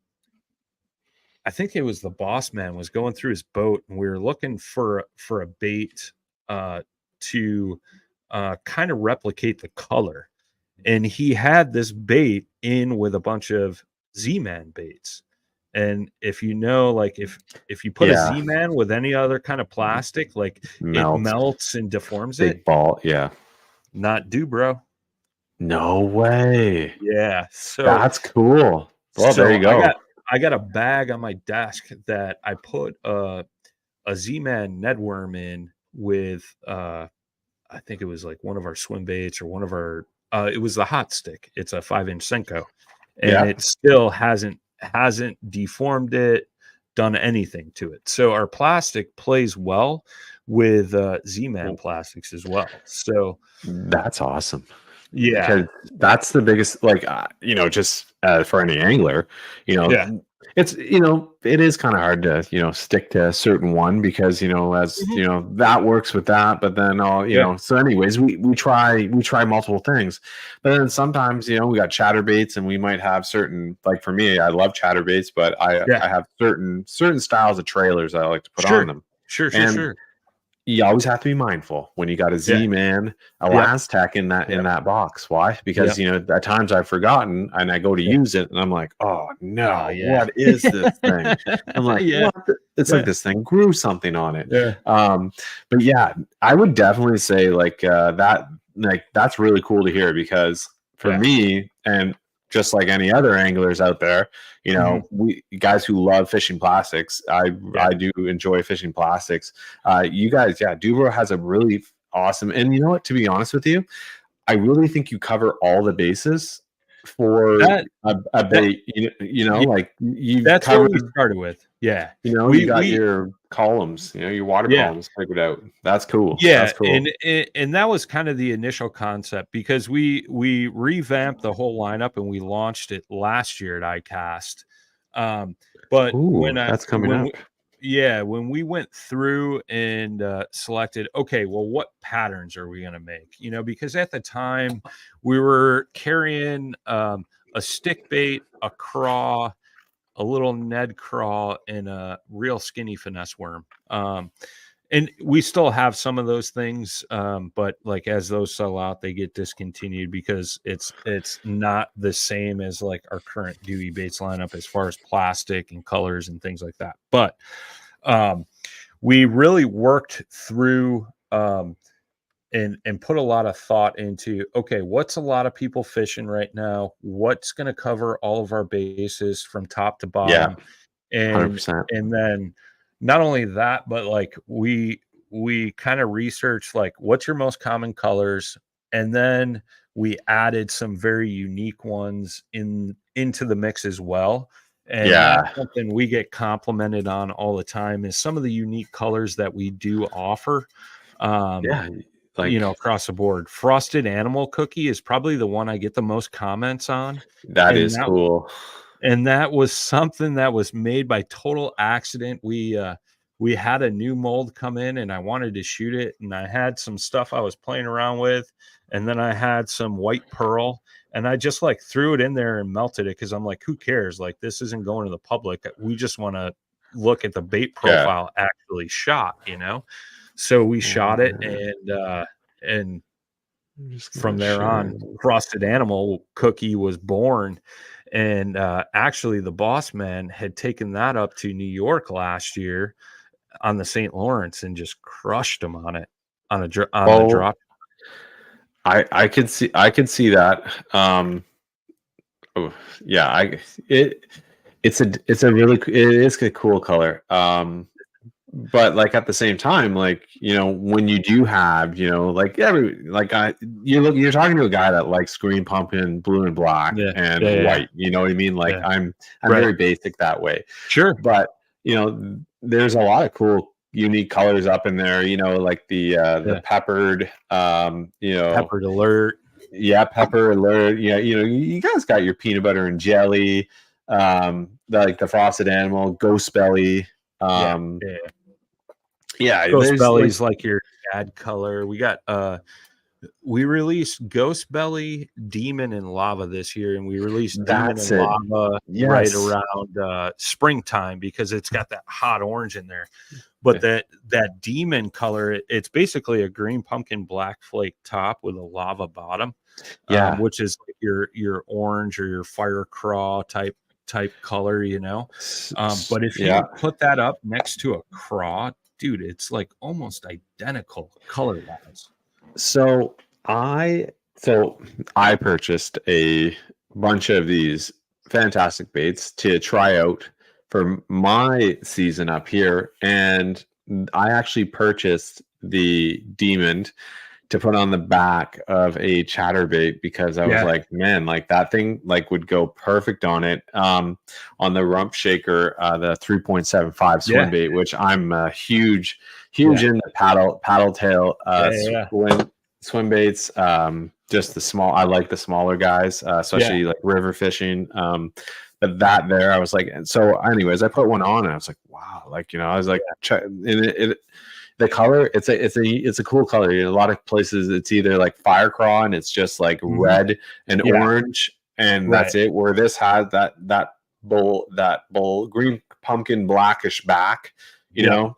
think it was the boss man was going through his boat and we were looking for a bait to kind of replicate the color. And he had this bait in with a bunch of Z-Man baits. And if you know, like if you put a Z-Man with any other kind of plastic, like it melts and deforms Big ball, Not Dubro. No way. Yeah. So that's cool. Well, there you go. I got a bag on my desk that I put a Z-Man Ned worm in with I think it was like one of our swim baits or one of our it was the hot stick. It's a 5-inch Senko. and it still hasn't deformed it, done anything to it. So our plastic plays well with Z-Man plastics as well. So That's awesome. yeah, Because that's the biggest, like, just for any angler, yeah, it's, it is kind of hard to, stick to a certain one because, as, mhm, that works with that, but then yeah, so anyways, we try multiple things, but then sometimes, we got chatterbaits and we might have certain, like for me, I love chatterbaits, but yeah, I have certain styles of trailers I like to put on sure, them. sure, sure, And sure, you always have to be mindful when you got a yeah, Z-Man, a yep, Lastech in yep, that box. Why? Because yep, at times I've forgotten and I go to yep. use it and I'm like, oh Oh no, yeah, what is this thing? I'm like, yeah, what? It's like yeah, this thing grew something on it. yeah, But yeah, I would definitely say like that, like that's really cool to hear because for yeah, me and just like any other anglers out there, mhm, we guys who love fishing plastics, yeah, I do enjoy fishing plastics. You guys, yeah, Dubro has a really awesome, and you know what? To be honest with you, I really think you cover all the bases for that a that bait. yeah, Like you've that's what we covered. started with. Yeah, You got we your columns. Your water yeah. columns figured out. That's cool. Yeah, That's cool. and that was kind of the initial concept because we revamped the whole lineup and we launched it last year at Icast. But Ooh, that's coming when up. we yeah, when we went through and selected, okay, well, what patterns are we going to make? Because at the time we were carrying a stick bait, a craw, a little Ned craw, and a real skinny finesse worm. And we still have some of those things, but like as those sell out, they get discontinued because it's not the same as like our current Dewey Baits lineup as far as plastic and colors and things like that. But um, we really worked through and put a lot of thought into, okay, what's a lot of people fishing right now? What's going to cover all of our bases from top to Yeah, bottom? and 100%. and then not only that, but like we kind of researched like what's your most common colors, and then we added some very unique ones into the mix as well. And that's Yeah, something we get complimented on all the time is some of the unique colors that we do offer. um yeah. Like Across the board, frosted animal cookie is probably the one I get the most comments on. that and is that cool. and that was something that was made by total accident. We had a new mold come in and I wanted to shoot it, and I had some stuff I was playing around with, and then I had some white pearl, and I just like threw it in there and melted it because I'm like, who cares? Like this isn't going to the public. We just want to look at the bait Yeah. profile actually shot. So we shot it, And and I'm just from gonna there share. on, Frosted Animal Cookie was born. And actually, the boss man had taken that up to New York last year on the St. Lawrence and just crushed them on it on the Oh, drop. I could see that. Oh, yeah, it it's a really it is a cool color. But like at the same time, like when you do have like you're talking to a guy that likes green pumpkin, blue and black, Yeah, and yeah, yeah, white. You know what I mean? Like yeah. I'm Right. very basic that way. Sure. But there's a lot of cool unique colors up in there. Like the Yeah. peppered, Peppered alert. yeah, pepper alert. Yeah, you guys got your peanut butter and jelly, like the frosted animal, ghost belly. Yeah. Um, Yeah. yeah, Ghost there's like Belly's like your dad color. We released Ghost Belly, Demon, and Lava this year, and we released Demon that's and it. Lava right Yes. around springtime because it's got that hot orange in there. But that Demon color, it's basically a green pumpkin black flake top with a lava bottom, Yeah. which is like your orange or your fire craw type color. But if Yeah. you put that up next to a craw, dude, it's like almost identical color wise. So I I purchased a bunch of these fantastic baits to try out for my season up here, and I actually purchased the Demon to put on the back of a chatterbait because I was like, man, like that thing like would go perfect on it. On the rump shaker, the 3.75 swim bait, which I'm a huge in the paddle tail swim baits. Just the small, I like the smaller guys, especially like river fishing. But that there, I was like, and so anyways, I put one on and I was like, wow, like, you know, I was like, the color, it's a cool color. A lot of places it's either like fire craw and it's just like red and orange, and that's it. Where this has that bull green pumpkin blackish back, you know.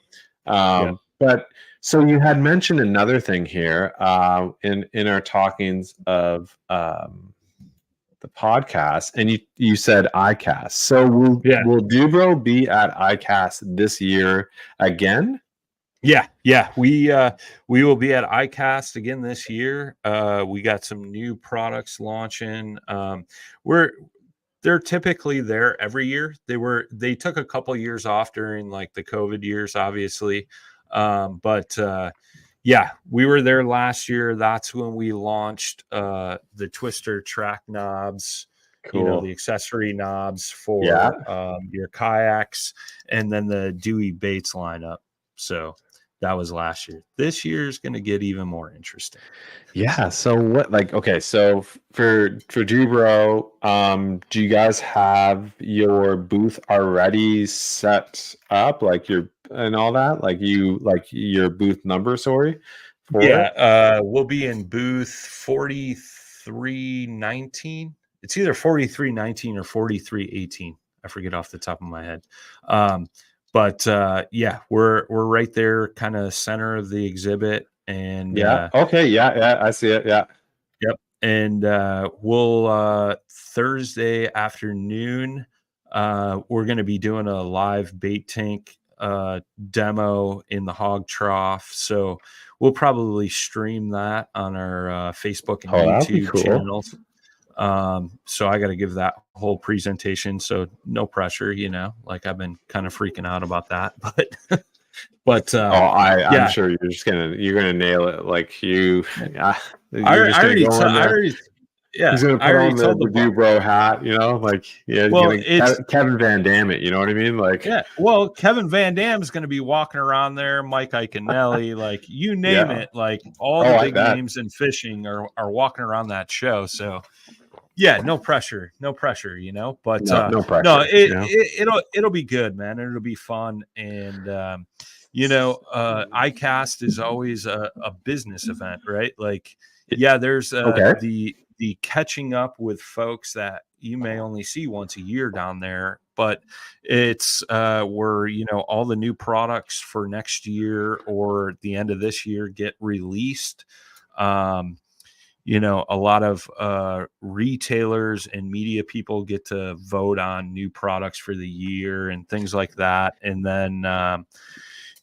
But so you had mentioned another thing here in our talkings of the podcast, and you said Icast. So will Dubro be at Icast this year again? Yeah. We will be at Icast again this year. We got some new products launching. They're typically there every year. They took a couple years off during like the COVID years, obviously. But we were there last year. That's when we launched the twister track knobs, you know, the accessory knobs for your kayaks, and then the Dewey baits lineup. So that was last year. This year is going to get even more interesting. Yeah. So what, like, okay, so for Dubro, do you guys have your booth already set up, like and all that, like your booth number? Sorry. We'll be in booth 4319. It's either 4319 or 4318. I forget off the top of my head. But we're right there, kind of center of the exhibit. And I see it. Yeah. Yep. And we'll Thursday afternoon, we're going to be doing a live bait tank demo in the hog trough. So we'll probably stream that on our Facebook and YouTube channels. So I got to give that whole presentation. So no pressure, you know, like I've been kind of freaking out about that, but I'm sure you're gonna nail it. Like you, he's gonna put on the Dubro hat, you know, like Kevin Van Damme it, you know what I mean? Like, well, Kevin Van Damme is going to be walking around there, Mike Iaconelli, like you name it, like all the big names in fishing are walking around that show. So no pressure, you know, but no pressure. It'll be good, man. It'll be fun. And, you know, Icast is always a business event, right? Like, there's the catching up with folks that you may only see once a year down there, but it's where, you know, all the new products for next year or the end of this year get released. You know, a lot of retailers and media people get to vote on new products for the year and things like that. And then,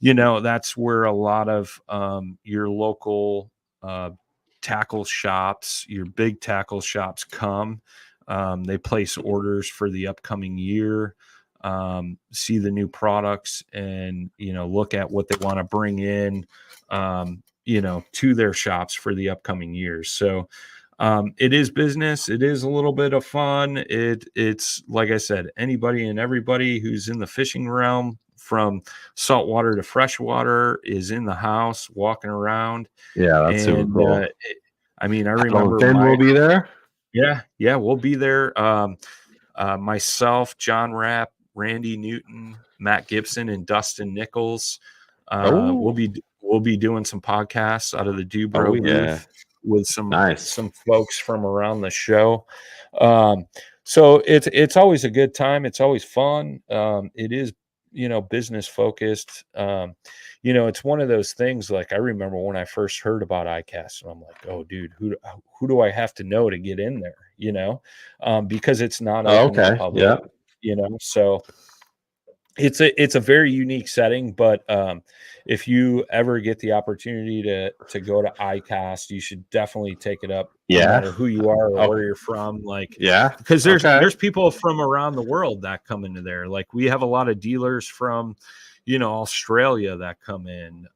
you know, that's where a lot of your local tackle shops, your big tackle shops come. They place orders for the upcoming year, see the new products, and, you know, look at what they want to bring in, you know, to their shops for the upcoming years. So it is business. It is a little bit of fun. It's like I said, anybody and everybody who's in the fishing realm, from saltwater to freshwater, is in the house walking around. Yeah, that's super cool. I mean, I remember we'll be there. Yeah, we'll be there. Myself, John Rapp, Randy Newton, Matt Gibson, and Dustin Nichols. We'll be doing some podcasts out of the Dubro booth with some folks from around the show. So it's always a good time. It's always fun. It is, you know, business focused. You know, it's one of those things, like I remember when I first heard about Icast, and I'm like, oh dude, who do I have to know to get in there? You know, because it's not open to the public, you know, so it's a very unique setting. But if you ever get the opportunity to go to Icast, you should definitely take it up. No matter who you are or where you're from, like, because there's people from around the world that come into there. Like, we have a lot of dealers from, you know, Australia that come in,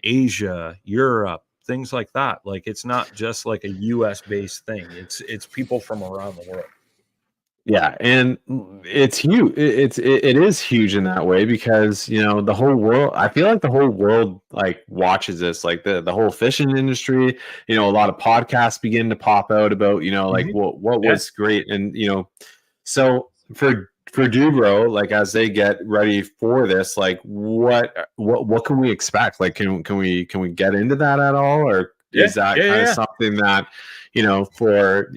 Asia, Europe, things like that. Like, it's not just like a US based thing. It's people from around the world. Yeah, and it's huge. It is huge in that way because the whole world. I feel like the whole world like watches this, like the whole fishing industry. A lot of podcasts begin to pop out about like what was great, and so for Dubro, like as they get ready for this, like what can we expect? Like can we get into that at all, or is that kind of something that for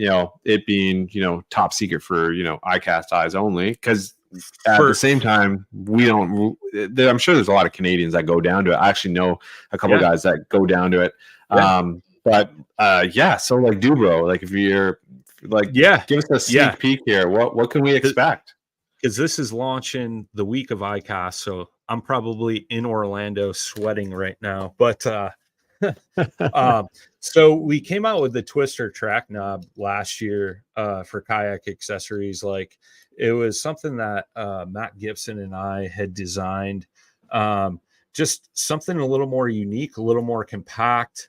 it being top secret for Icast eyes only? Because at the same time, we don't. I'm sure there's a lot of Canadians that go down to it. I actually know a couple of guys that go down to it. But so like Dubro, like if you're like, give us a sneak peek here. What can we expect? Because this is launching the week of Icast, so I'm probably in Orlando sweating right now. But so we came out with the Twister track knob last year for kayak accessories. Like, it was something that Matt Gibson and I had designed. Just something a little more unique, a little more compact.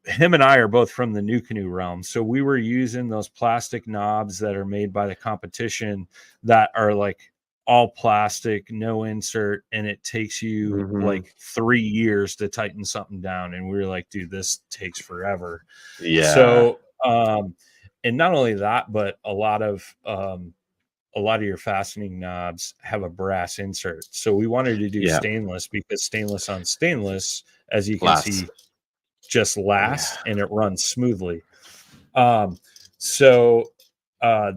Him and I are both from the new canoe realm, so we were using those plastic knobs that are made by the competition that are like all plastic, no insert, and it takes you like 3 years to tighten something down. And we were like, dude, this takes forever. So and not only that, but a lot of your fastening knobs have a brass insert, so we wanted to do stainless, because stainless on stainless, as you can see, just lasts and it runs smoothly. So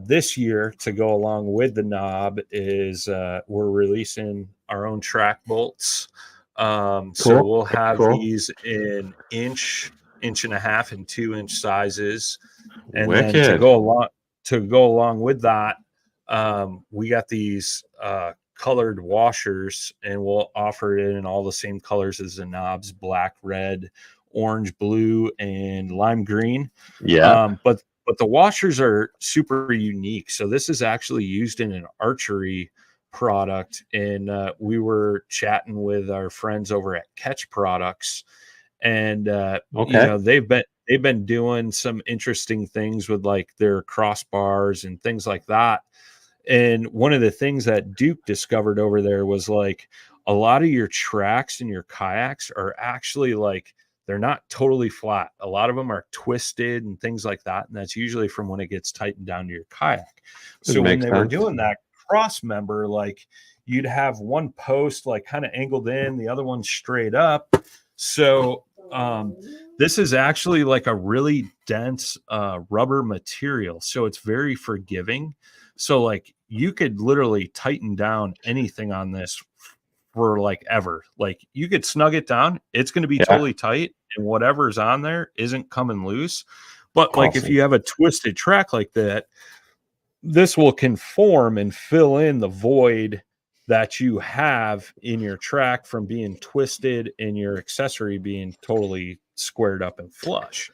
this year, to go along with the knob, is we're releasing our own track bolts. So we'll have these in inch and a half and 2-inch sizes. And then to go along with that, we got these colored washers, and we'll offer it in all the same colors as the knobs: black, red, orange, blue, and lime green. But the washers are super unique. So this is actually used in an archery product, and we were chatting with our friends over at Catch Products, and they've been doing some interesting things with like their crossbars and things like that. And one of the things that Duke discovered over there was like a lot of your tracks in your kayaks are actually like, they're not totally flat. A lot of them are twisted and things like that. And that's usually from when it gets tightened down to your kayak. So when they were doing that cross member, like you'd have one post like kind of angled in, the other one straight up. So this is actually like a really dense rubber material. So it's very forgiving. So like you could literally tighten down anything on this for like ever. Like you could snug it down, it's going to be totally tight, and whatever's on there isn't coming loose. But like if you have a twisted track like that, this will conform and fill in the void that you have in your track from being twisted and your accessory being totally squared up and flush.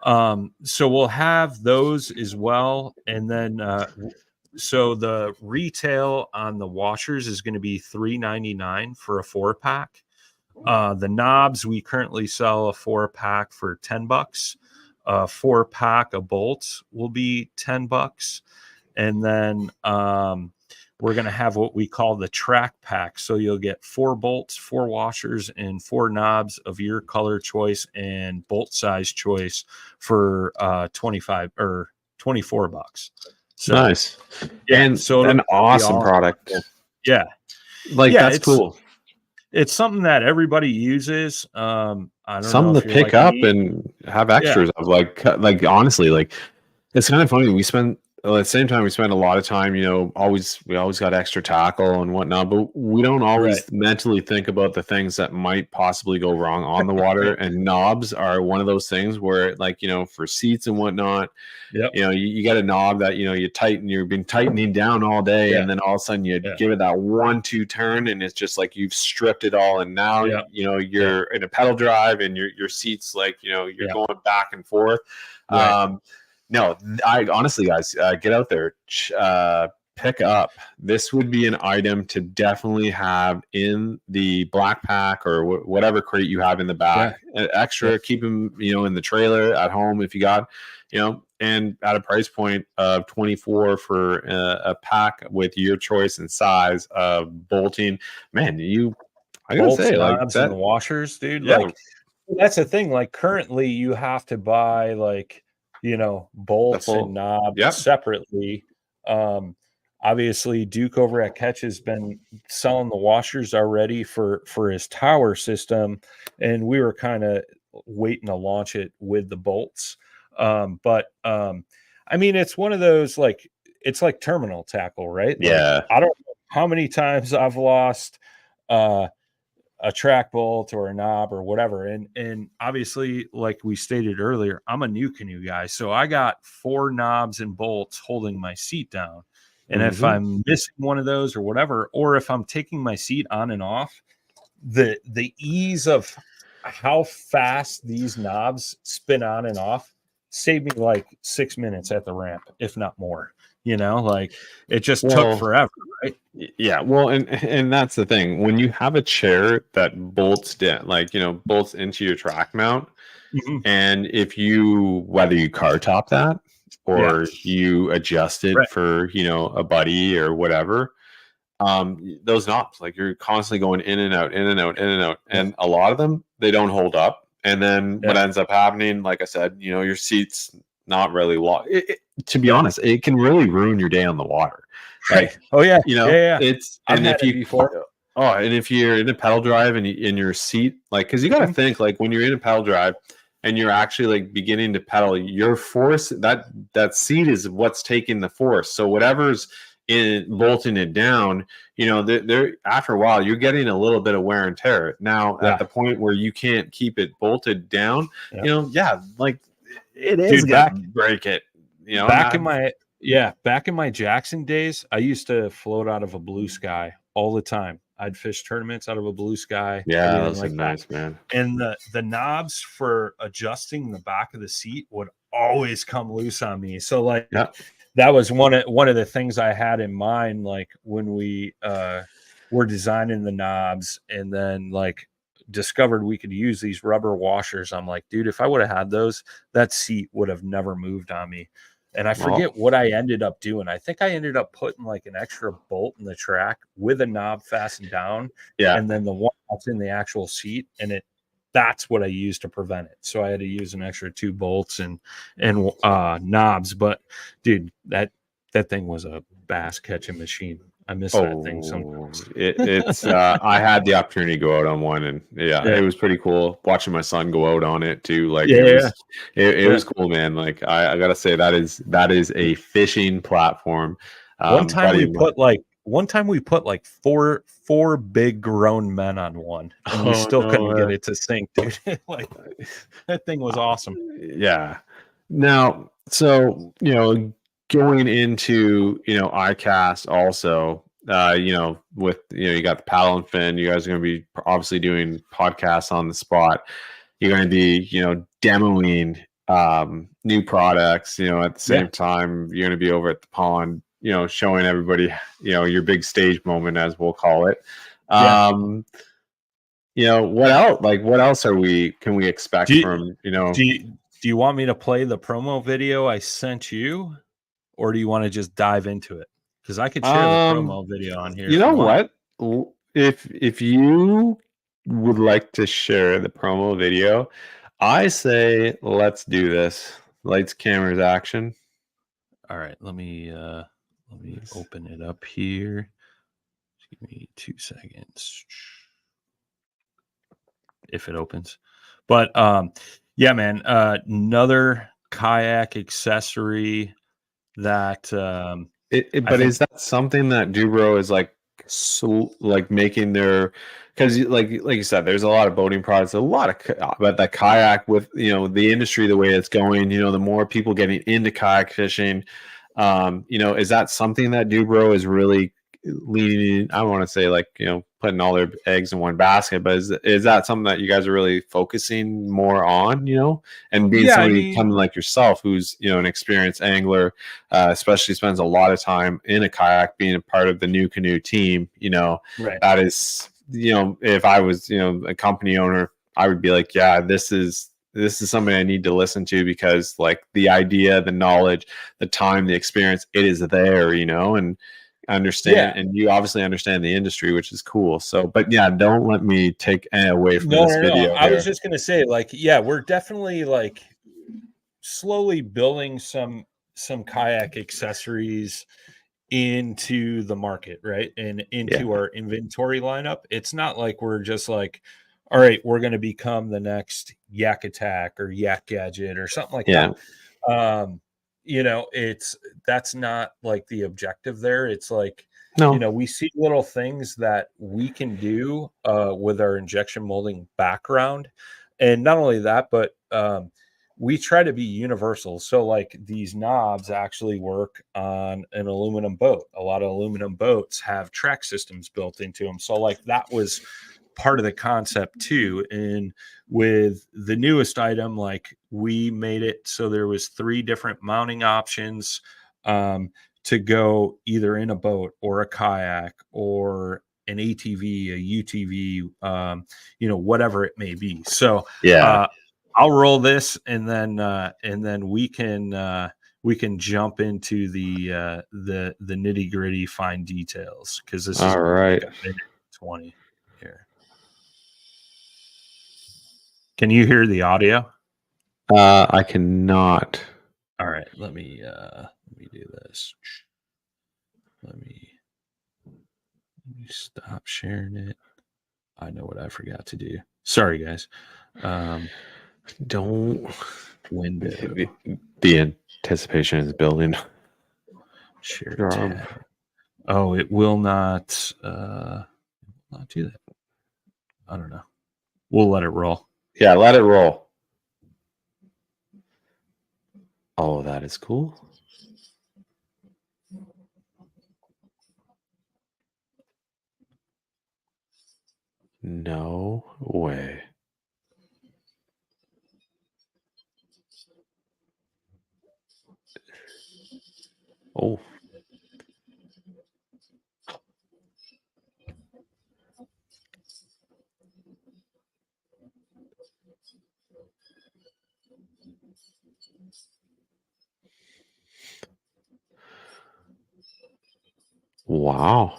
So we'll have those as well. And then so the retail on the washers is going to be $3.99 for a 4-pack. The knobs, we currently sell a 4-pack for $10. A 4-pack of bolts will be $10. And then we're going to have what we call the track pack. So you'll get 4 bolts, 4 washers, and 4 knobs of your color choice and bolt size choice for $25 or $24. So, nice. And so an awesome product. Yeah. Like that's cool. It's something that everybody uses. I don't something know to pick up and have extras of like honestly, like it's kind of funny. We spend at the same time, we spend a lot of time, we always got extra tackle and whatnot, but we don't always mentally think about the things that might possibly go wrong on the water. And knobs are one of those things where, like, for seats and whatnot, you got a knob that, you tighten, you've been tightening down all day. And then all of a sudden you give it that 1-2 turn and it's just like you've stripped it all. And now, you're in a pedal drive and your seats, like, you're going back and forth. No, I honestly, guys, get out there, pick up, this would be an item to definitely have in the black pack or whatever crate you have in the back. Extra, keep them, in the trailer at home if you got, and at a price point of $24 for a pack with your choice and size of bolting. Man, I gotta say, like knobs that, and the washers, dude. Yeah. Like that's the thing. Like currently, you have to buy like bolts and knobs separately. Obviously, Duke over at Catch has been selling the washers already for his tower system, and we were kind of waiting to launch it with the bolts. But I mean, it's one of those it's like terminal tackle, right? Yeah. I don't know how many times I've lost a track bolt or a knob or whatever. And obviously, like we stated earlier, I'm a new canoe guy. So I got 4 knobs and bolts holding my seat down. And if I'm missing one of those or whatever, or if I'm taking my seat on and off, the ease of how fast these knobs spin on and off saved me like 6 minutes at the ramp, if not more. It just took forever, right? Yeah. Well, and that's the thing. When you have a chair that bolts down, bolts into your track mount, and whether you car top that or you adjust it for, a buddy or whatever, those knobs, you're constantly going in and out, in and out, in and out. And a lot of them, they don't hold up. And then what ends up happening, like I said, your seat's not really long. To be honest, it can really ruin your day on the water. It's and if you before. Oh, and if you're in a pedal drive and in your seat, because you got to think when you're in a pedal drive and you're actually beginning to pedal, your force that seat is what's taking the force. So whatever's bolting it down, they're after a while you're getting a little bit of wear and tear. Now at the point where you can't keep it bolted down, it is break it. Back in my Jackson days, I used to float out of a Blue Sky all the time. I'd fish tournaments out of a Blue Sky. Yeah, that's nice, man. And the knobs for adjusting the back of the seat would always come loose on me. So that was one of the things I had in mind, when we were designing the knobs, and then discovered we could use these rubber washers. I'm like, dude, if I would have had those, that seat would have never moved on me. And I forget what I ended up doing. I think I ended up putting an extra bolt in the track with a knob fastened down. Yeah. And then the one that's in the actual seat, and that's what I used to prevent it. So I had to use an extra 2 bolts and knobs. But dude, that thing was a bass catching machine. I miss that thing sometimes. It's I had the opportunity to go out on one, and it was pretty cool watching my son go out on it too. It was cool, man. I gotta say that is a fishing platform. One time we put four big grown men on one, and we still couldn't get it to sink, dude. That thing was awesome. Yeah. Now, so going into Icast also, with you got the paddle and fin, you guys are going to be obviously doing podcasts on the spot. You're going to be demoing new products. At the same time, you're going to be over at the pond, showing everybody your big stage moment, as we'll call it. What else? What else can we expect from Do you want me to play the promo video I sent you? Or do you want to just dive into it? Because I could share the promo video on here. You know what? If you would like to share the promo video, I say let's do this. Lights, cameras, action. All right, let me open it up here. Just give me 2 seconds. If it opens. But yeah, man, another kayak accessory that is that something that Dubro is making their, because like you said, there's a lot of boating products, but the kayak with the industry the way it's going, the more people getting into kayak fishing, is that something that Dubro is really leaning, I don't want to say putting all their eggs in one basket. But is that something that you guys are really focusing more on, and being somebody coming like yourself, who's, an experienced angler, especially spends a lot of time in a kayak, being a part of the New Canoe team, right. That is, if I was, a company owner, I would be like, yeah, this is somebody I need to listen to, because like the idea, the knowledge, the time, the experience, it is there, and understand. And you obviously understand the industry, which is cool. So, but yeah, don't let me take away from this video. I was just going to say, like, yeah, we're definitely like slowly building some kayak accessories into the market, right? And into our inventory lineup. It's not like we're just like, all right, we're going to become the next Yak Attack or Yak Gadget or something like that. That's not like the objective there. It's like, we see little things that we can do with our injection molding background. And not only that, but we try to be universal. So like these knobs actually work on an aluminum boat. A lot of aluminum boats have track systems built into them. So like that was part of the concept too. And with the newest item, like we made it so there was 3 different mounting options to go either in a boat or a kayak or an ATV, a UTV, whatever it may be. So I'll roll this, and then we can jump into the nitty gritty fine details, because this is all right. like a minute 20 here. Can you hear the audio? I cannot. All right, let me do this. Let me stop sharing it. I know what I forgot to do. Sorry, guys. Don't window. The anticipation is building. Share tab. Oh, it will not do that. I don't know. We'll let it roll. Yeah, let it roll. Oh, that is cool. No way. Oh. Wow.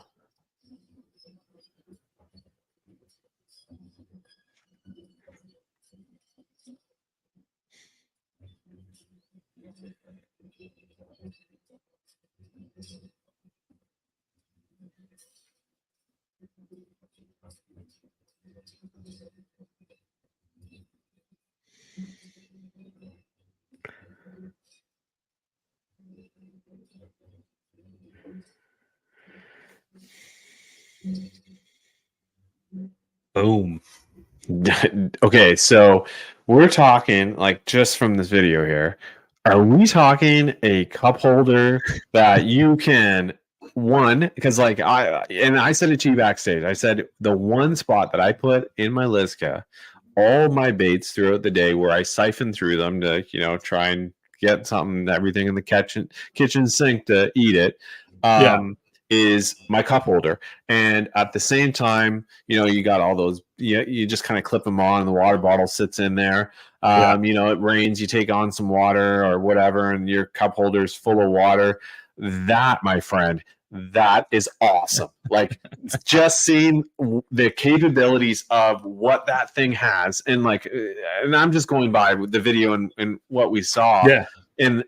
Boom. Okay, so we're talking, like, just from this video here, are we talking a cup holder that you can, because like I said it to you backstage, I said the one spot that I put in my Liska all my baits throughout the day, where I siphon through them to try and get everything in the kitchen sink to eat it, is my cup holder. And at the same time, you got all those, you just kind of clip them on, and the water bottle sits in there. It rains, you take on some water or whatever, and your cup holder is full of water. That, my friend, that is awesome. Like, just seeing the capabilities of what that thing has, and I'm just going by the video and what we saw. And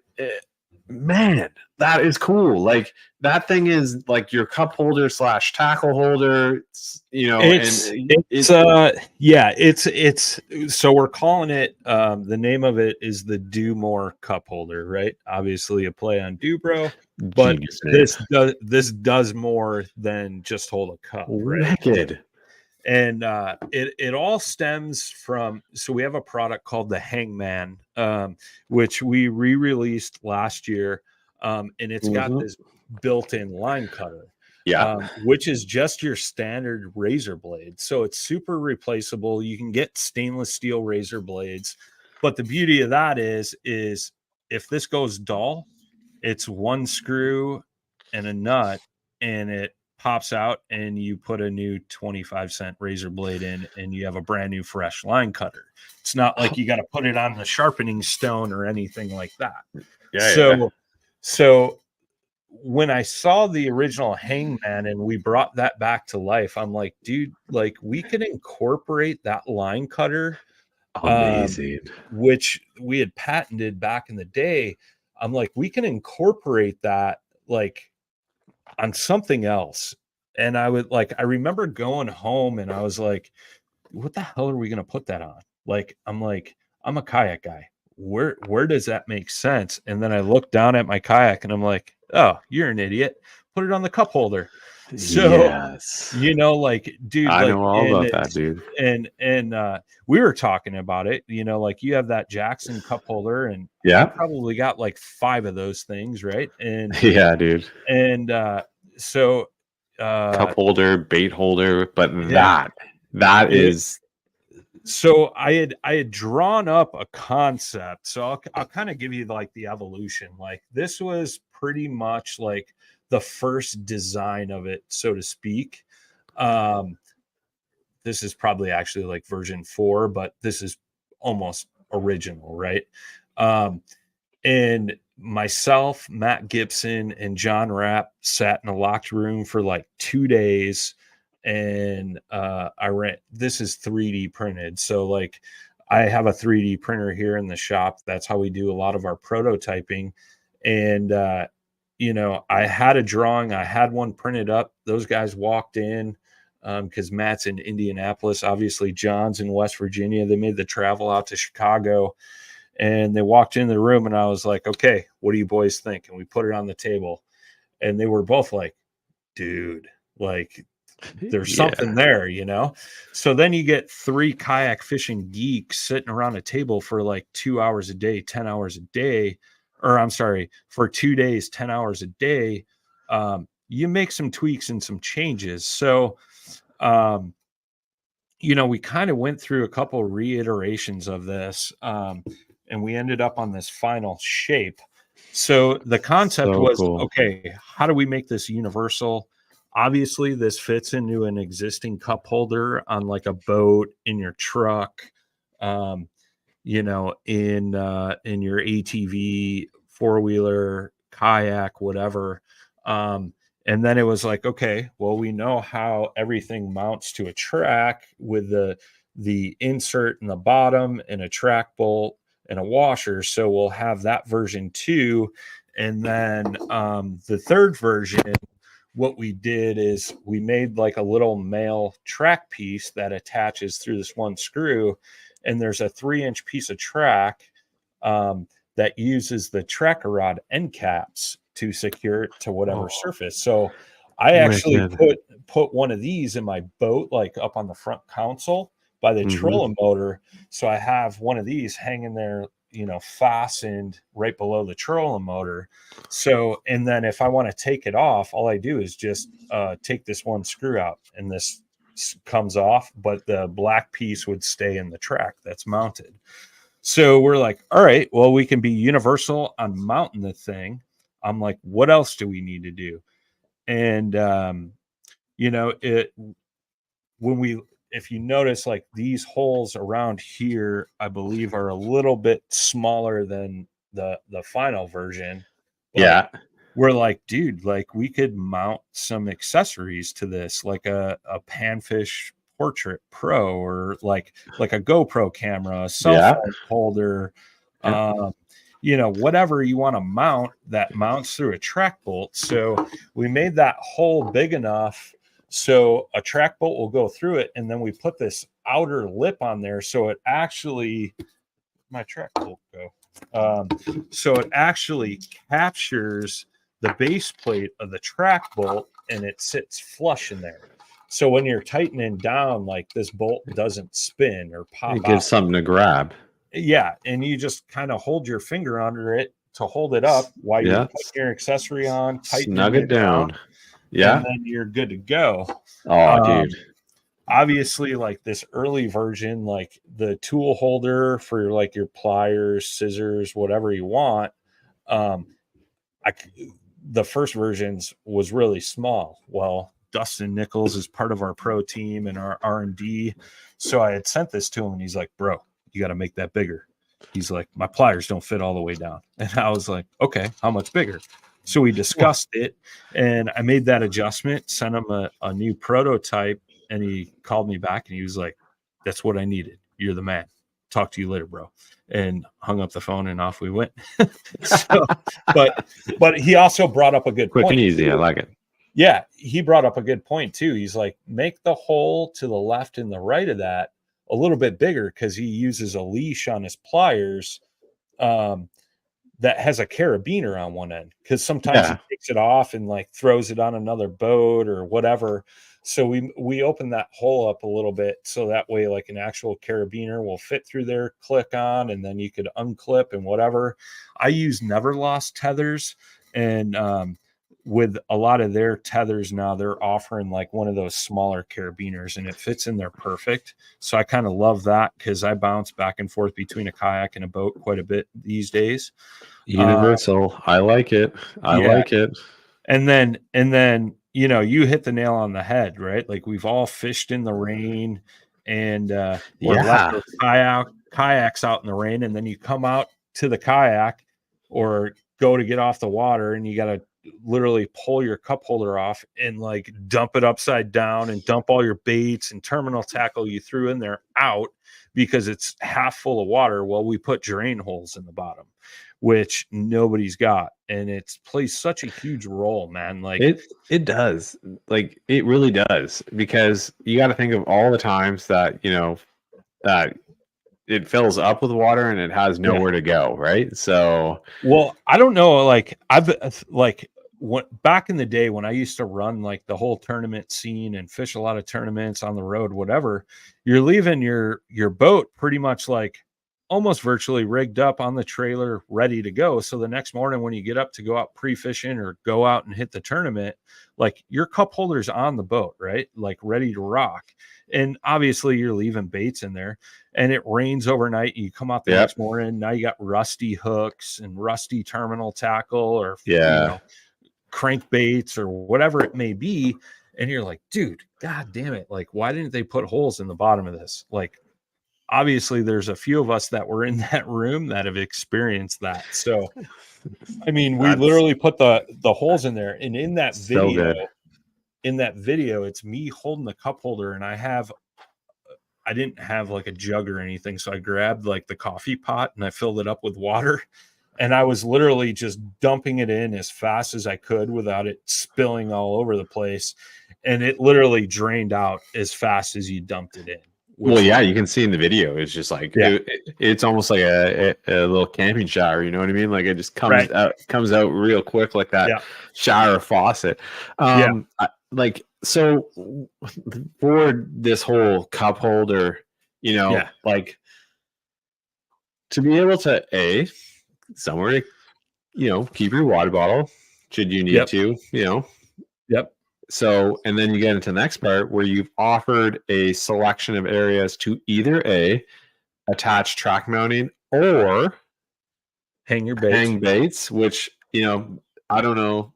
man, that is cool. Like, that thing is like your cup holder / tackle holder. It's so we're calling it, the name of it is the Do More cup holder, right? Obviously a play on Dubro, but this does more than just hold a cup, right? Wicked. And it all stems from, so we have a product called the Hangman, which we re-released last year, and it's got this built-in line cutter. Yeah. which is just your standard razor blade. So it's super replaceable. You can get stainless steel razor blades, but the beauty of that is if this goes dull, it's one screw and a nut, and it pops out, and you put a new 25-cent razor blade in, and you have a brand new fresh line cutter. It's not like you got to put it on the sharpening stone or anything like that. So when I saw the original Hangman and we brought that back to life, I'm like, dude, like we could incorporate that line cutter, Amazing. which we had patented back in the day. I'm like, we can incorporate that like on something else. And I remember going home and I was like, what the hell are we going to put that on? Like, I'm a kayak guy. Where does that make sense? And then I looked down at my kayak and I'm like, oh, you're an idiot. Put it on the cup holder. So, yes. like, dude, I like, know all about that, dude. And we were talking about it, like you have that Jackson cup holder, and yeah, I probably got like 5 of those things, right? And yeah, dude. And so cup holder, bait holder, but yeah, that is. So I had drawn up a concept. So I'll kind of give you like the evolution. Like this was pretty much like the first design of it, so to speak. This is probably actually like version 4, but this is almost original, right? And myself, Matt Gibson, and John Rapp sat in a locked room for like 2 days. And this is 3D printed. So like I have a 3D printer here in the shop. That's how we do a lot of our prototyping. And, I had a drawing, I had one printed up. Those guys walked in because Matt's in Indianapolis. Obviously, John's in West Virginia. They made the travel out to Chicago. And they walked in the room and I was like, okay, what do you boys think? And we put it on the table. And they were both like, dude, like, there's something there, So then you get 3 kayak fishing geeks sitting around a table for like 2 hours a day, 10 hours a day, or I'm sorry, for 2 days, 10 hours a day. You make some tweaks and some changes. So, we kind of went through a couple reiterations of this, and we ended up on this final shape. So the concept was, cool. Okay, how do we make this universal? Obviously, this fits into an existing cup holder on like a boat, in your truck, in your ATV, 4-wheeler, kayak, whatever. And then it was like, okay, well, we know how everything mounts to a track with the insert in the bottom and a track bolt and a washer. So we'll have that version 2. And then the third version, what we did is we made like a little male track piece that attaches through this one screw. And there's a 3-inch piece of track that uses the tracker rod end caps to secure it to whatever surface. So I actually put one of these in my boat, like up on the front console by the trolling motor. So I have one of these hanging there, fastened right below the trolling motor. So, and then if I want to take it off, all I do is just take this one screw out and this comes off, but the black piece would stay in the track that's mounted. So we're like, all right, well, we can be universal on mounting the thing. I'm like, what else do we need to do? And, if you notice, like these holes around here, I believe are a little bit smaller than the final version. But we're like, dude, like we could mount some accessories to this, like a Panfish Portrait Pro, or like a GoPro camera, a cell phone holder, whatever you want to mount that mounts through a track bolt. So we made that hole big enough so a track bolt will go through it, and then we put this outer lip on there so it actually my track bolt go. So it actually captures the base plate of the track bolt, and it sits flush in there. So when you're tightening down, like this bolt doesn't spin or pop. It gives something to grab. Yeah, and you just kind of hold your finger under it to hold it up while you put your accessory on, tighten snug it down. Yeah. and then you're good to go. Oh, dude. Obviously, like this early version, like the tool holder for like your pliers, scissors, whatever you want. Um, the first versions was really small. Well, Dustin Nichols is part of our pro team and our R&D. So I had sent this to him and he's like, bro, you got to make that bigger. He's like, my pliers don't fit all the way down. And I was like, okay, how much bigger? So we discussed it and I made that adjustment, sent him a new prototype, and he called me back and he was like, that's what I needed. You're the man. Talk to you later, bro. And hung up the phone and off we went. So, but he also brought up a good Quick point. and easy. I like it. Yeah, he brought up a good point too. He's like, make the hole to the left and the right of that a little bit bigger because he uses a leash on his pliers that has a carabiner on one end, because sometimes he takes it off and like throws it on another boat or whatever. So we opened that hole up a little bit so that way like an actual carabiner will fit through there, click on, and then you could unclip and whatever. I use never lost tethers, and with a lot of their tethers now, they're offering like one of those smaller carabiners and it fits in there perfect. So I kind of love that because I bounce back and forth between a kayak and a boat quite a bit these days. Universal. I like it. I like it. And then, you know, you hit the nail on the head, right? Like we've all fished in the rain and or left our kayaks out in the rain. And then you come out to the kayak or go to get off the water and you got to literally pull your cup holder off and like dump it upside down and dump all your baits and terminal tackle you threw in there out because it's half full of water. Well, we put drain holes in the bottom, which nobody's got, and it plays such a huge role, man. Like it does, like it really does, because you got to think of all the times that, you know, that it fills up with water and it has nowhere to go, right? So, well, I don't know, like back in the day when I used to run like the whole tournament scene and fish a lot of tournaments on the road, whatever, you're leaving your boat pretty much like almost virtually rigged up on the trailer, ready to go. So the next morning when you get up to go out pre-fishing or go out and hit the tournament, like your cup holder's on the boat, right? Like ready to rock. And obviously you're leaving baits in there and it rains overnight. You come out the next morning. Now you got rusty hooks and rusty terminal tackle or, you know, crankbaits or whatever it may be. And you're like, dude, God damn it. Like, why didn't they put holes in the bottom of this? Like, obviously there's a few of us that were in that room that have experienced that. So, I mean, we literally put the holes in there, and in that video, it's me holding the cup holder, and I didn't have like a jug or anything. So I grabbed like the coffee pot and I filled it up with water, and I was literally just dumping it in as fast as I could without it spilling all over the place. And it literally drained out as fast as you dumped it in. Well, yeah, you can see in the video. It's just like it's almost like a little camping shower. You know what I mean? Like it just comes out real quick, like that shower faucet. Like so for this whole cup holder, you know, like to be able to somewhere to, you know, keep your water bottle should you need to, you know. So, and then you get into the next part where you've offered a selection of areas to either attach track mounting or hang baits, which, you know, I don't know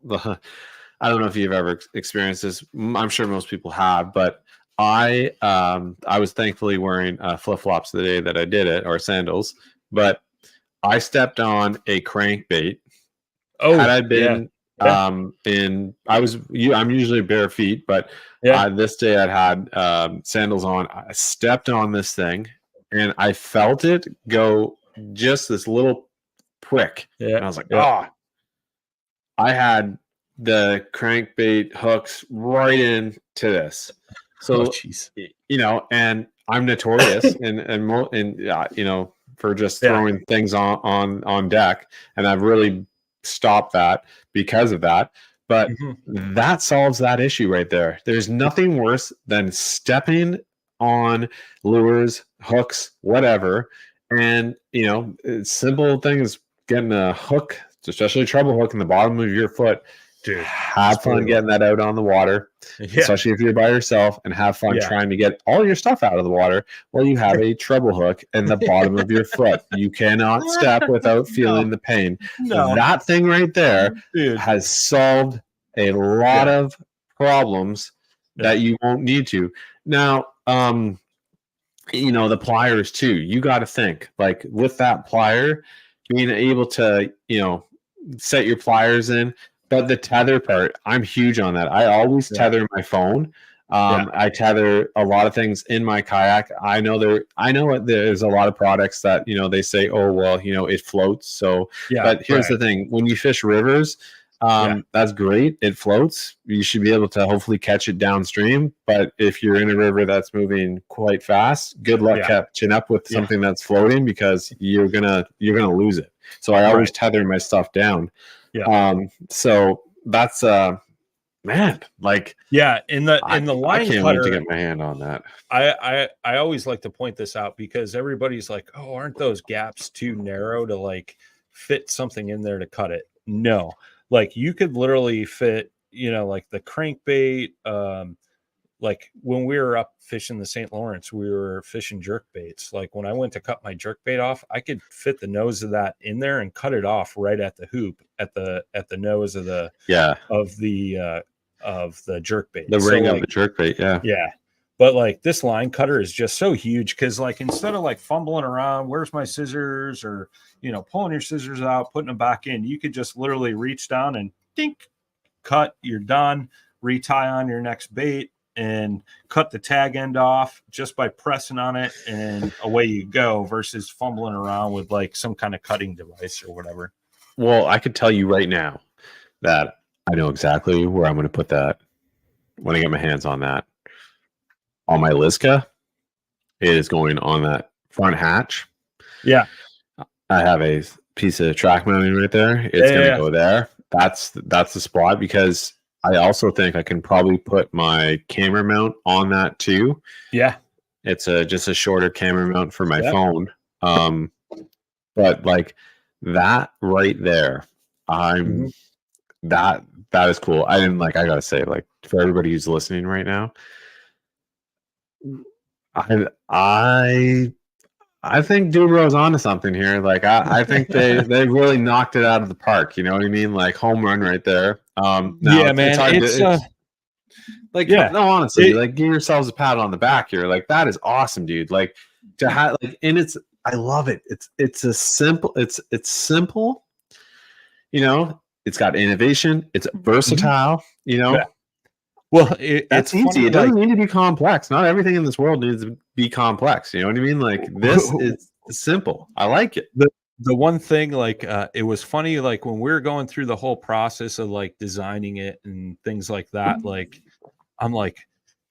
if you've ever experienced this. I'm sure most people have, but I was thankfully wearing flip-flops the day that I did it, or sandals, but I stepped on a crankbait. Had I been I'm usually bare feet, but this day I'd had sandals on. I stepped on this thing and I felt it go just this little prick. And I was like, I had the crankbait hooks right into this. So, you know, and I'm notorious and you know, for just throwing things on deck, and I've really stopped that because of that. But that solves that issue right there. There's nothing worse than stepping on lures, hooks, whatever, and, you know, simple things, getting a hook, especially a treble hook, in the bottom of your foot, Dude, have fun getting that out on the water, especially if you're by yourself, and have fun trying to get all your stuff out of the water while you have a treble hook in the bottom of your foot. You cannot step without feeling the pain. That thing right there has solved a lot of problems that you won't need to. Now, you know, the pliers too. You got to think, like, with that plier, being able to, you know, set your pliers in. But the tether part, I'm huge on that. I always tether my phone. I tether a lot of things in my kayak. I know there's a lot of products that, you know, they say, oh, well, you know, it floats. So, but here's the thing: when you fish rivers, that's great. It floats. You should be able to hopefully catch it downstream. But if you're in a river that's moving quite fast, good luck catching up with something that's floating, because you're gonna lose it. So I always tether my stuff down. So that's man, like in the line I can't cutter, wait to get my hand on that. I always like to point this out, because everybody's like, oh, aren't those gaps too narrow to like fit something in there to cut it? No, like you could literally fit, you know, like the crankbait. Like when we were up fishing the St. Lawrence, we were fishing jerk baits. Like when I went to cut my jerk bait off, I could fit the nose of that in there and cut it off right at the hoop at the nose of the of the jerk bait. The ring of the jerk bait, But like this line cutter is just so huge, because like instead of like fumbling around, where's my scissors, or, you know, pulling your scissors out, putting them back in, you could just literally reach down and dink, cut, you're done, retie on your next bait, and cut the tag end off just by pressing on it, and away you go, versus fumbling around with like some kind of cutting device or whatever. Well, I could tell you right now that I know exactly where I'm going to put that when I get my hands on that. On my Liska, it is going on that front hatch. Yeah. I have a piece of track mounting right there. It's going to go there. That's the spot, because I also think I can probably put my camera mount on that too. Yeah. It's just a shorter camera mount for my phone. But like that right there, that is cool. I gotta say, like, for everybody who's listening right now, I think Dubro's onto something here. Like I think they really knocked it out of the park. You know what I mean? Like home run right there. Now, yeah, man. No, honestly, like, give yourselves a pat on the back here. Like, that is awesome, dude. Like, to have, like, and I love it. It's simple. You know, it's got innovation. It's versatile. You know. Yeah. Well, it's easy. Funny, it doesn't need to be complex. Not everything in this world needs to be complex. You know what I mean? Like, this is simple. I like it. The one thing, like, it was funny, like when we were going through the whole process of like designing it and things like that, like, I'm like,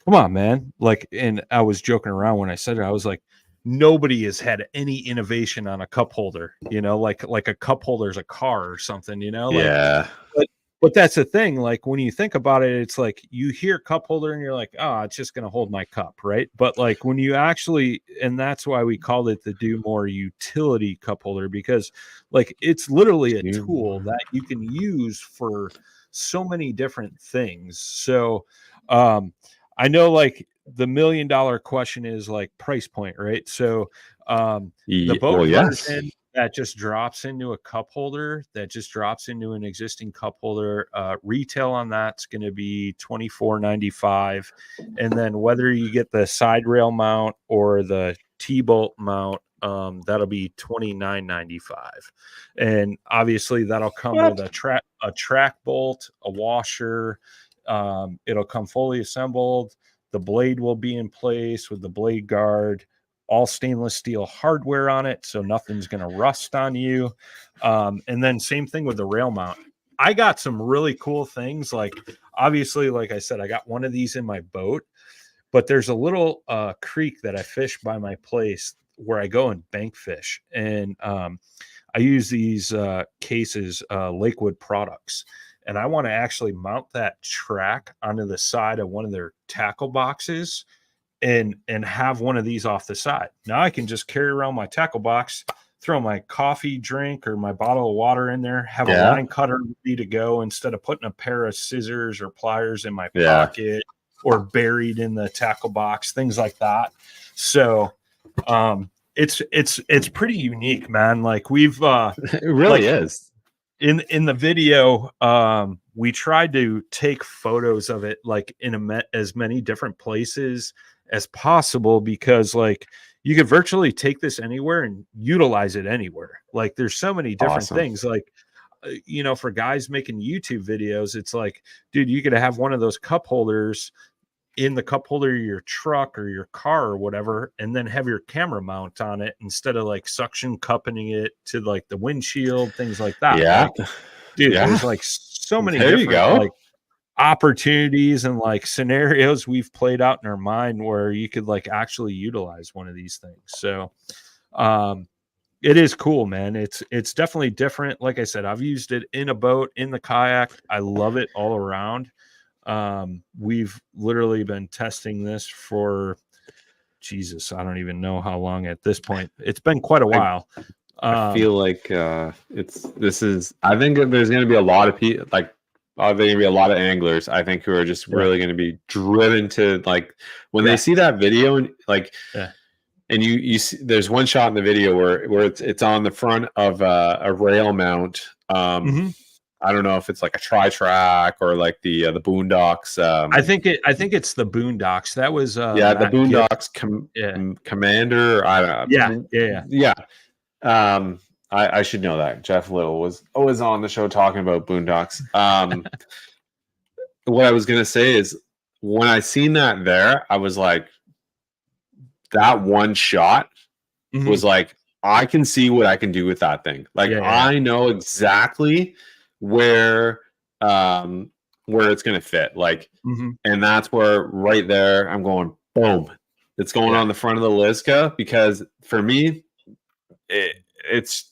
come on, man. Like, and I was joking around when I said it. I was like, nobody has had any innovation on a cup holder, you know, like a cup holder is a car or something, you know? Like, but that's the thing. Like, when you think about it, it's like you hear cup holder and you're like, oh, it's just going to hold my cup, right? But like when you actually, and that's why we called it the Do More utility cup holder, because like it's literally a tool that you can use for so many different things. So I know, like, the $1 million question is like price point, right? So the boat version that just drops into a cup holder, that just drops into an existing cup holder, retail on that's going to be $24.95, and then whether you get the side rail mount or the T-bolt mount, that'll be $29.95, and obviously that'll come with a track bolt, a washer. It'll come fully assembled. The blade will be in place with the blade guard, all stainless steel hardware on it, so nothing's going to rust on you. And then same thing with the rail mount. I got some really cool things. Like, obviously, like I said, I got one of these in my boat, but there's a little creek that I fish by my place where I go and bank fish. And I use these cases, Lakewood products. And I want to actually mount that track onto the side of one of their tackle boxes and have one of these off the side. Now I can just carry around my tackle box, throw my coffee drink or my bottle of water in there, have a line cutter ready to go instead of putting a pair of scissors or pliers in my pocket or buried in the tackle box, things like that. So it's pretty unique, man. Like we've it really is. In the video, we tried to take photos of it like in as many different places as possible, because like you could virtually take this anywhere and utilize it anywhere. Like there's so many different things. Like, you know, for guys making YouTube videos, it's like, dude, you could have one of those cup holders in the cup holder of your truck or your car or whatever, and then have your camera mount on it instead of like suction cupping it to like the windshield, things like that. Yeah. Like, dude, there's like so many different like opportunities and like scenarios we've played out in our mind where you could like actually utilize one of these things. So it is cool, man. It's definitely different. Like I said, I've used it in a boat, in the kayak. I love it all around. We've literally been testing this for Jesus, I don't even know how long at this point. It's been quite a while. I feel like I think there's going to be a lot of people, like there's going to be a lot of anglers, I think, who are just really going to be driven to, like, when they see that video and like, and you see, there's one shot in the video where it's on the front of a rail mount. I don't know if it's like a tri-track or like the Boondocks. I think it's the Boondocks. That was the Boondocks Commander. I don't know. Yeah. I should know that. Jeff Little was always on the show talking about Boondocks. What I was gonna say is, when I seen that there, I was like, that one shot was like, I can see what I can do with that thing. Like I know exactly where it's gonna fit, like, and that's where right there I'm going, boom, it's going on the front of the Liska, because for me it's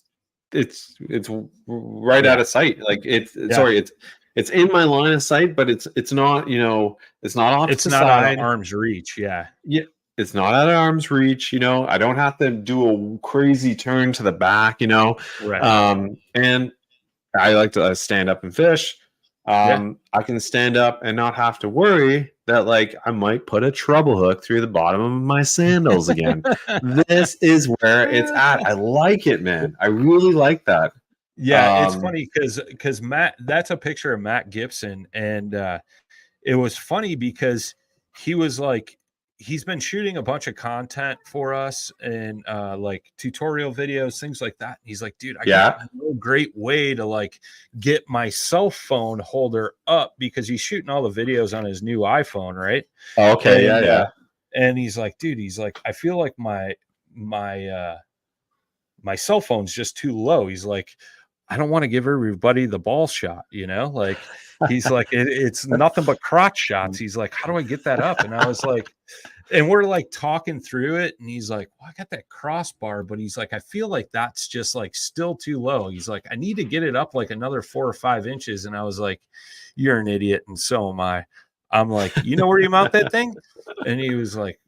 right out of sight. Like it's in my line of sight, but it's not, you know, it's not off, it's the not side. out of arm's reach. It's not out of arm's reach, you know. I don't have to do a crazy turn to the back, you know. And I like to stand up and fish. I can stand up and not have to worry that, like, I might put a treble hook through the bottom of my sandals again. This is where it's at. I like it, man. I really like that. It's funny because Matt, that's a picture of Matt Gibson, and it was funny because he was like, he's been shooting a bunch of content for us and like tutorial videos, things like that. He's like, dude, I got no great way to like get my cell phone holder up, because he's shooting all the videos on his new iPhone, right? And he's like, dude, I feel like my cell phone's just too low. He's like, I don't want to give everybody the ball shot, you know? Like, he's like, it's nothing but crotch shots. He's like, how do I get that up? And I was like, and we're like talking through it, and he's like, well, I got that crossbar, but he's like, I feel like that's just like still too low. He's like, I need to get it up like another 4 or 5 inches. And I was like, you're an idiot, and so am I. I'm like, you know where you mount that thing? And he was like,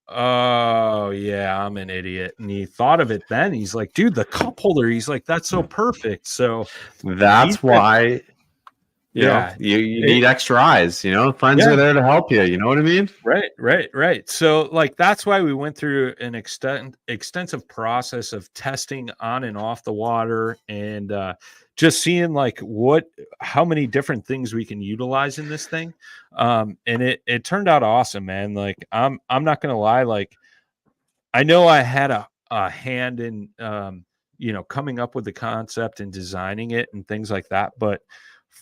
oh yeah, I'm an idiot. And he thought of it then. He's like, dude, the cup holder. He's like, that's so perfect. So that's why. You know, you need extra eyes, you know, friends are there to help you. You know what I mean? Right. So like, that's why we went through an extensive process of testing on and off the water, and just seeing like how many different things we can utilize in this thing. And it turned out awesome, man. Like, I'm not going to lie. Like, I know I had a hand in, you know, coming up with the concept and designing it and things like that. But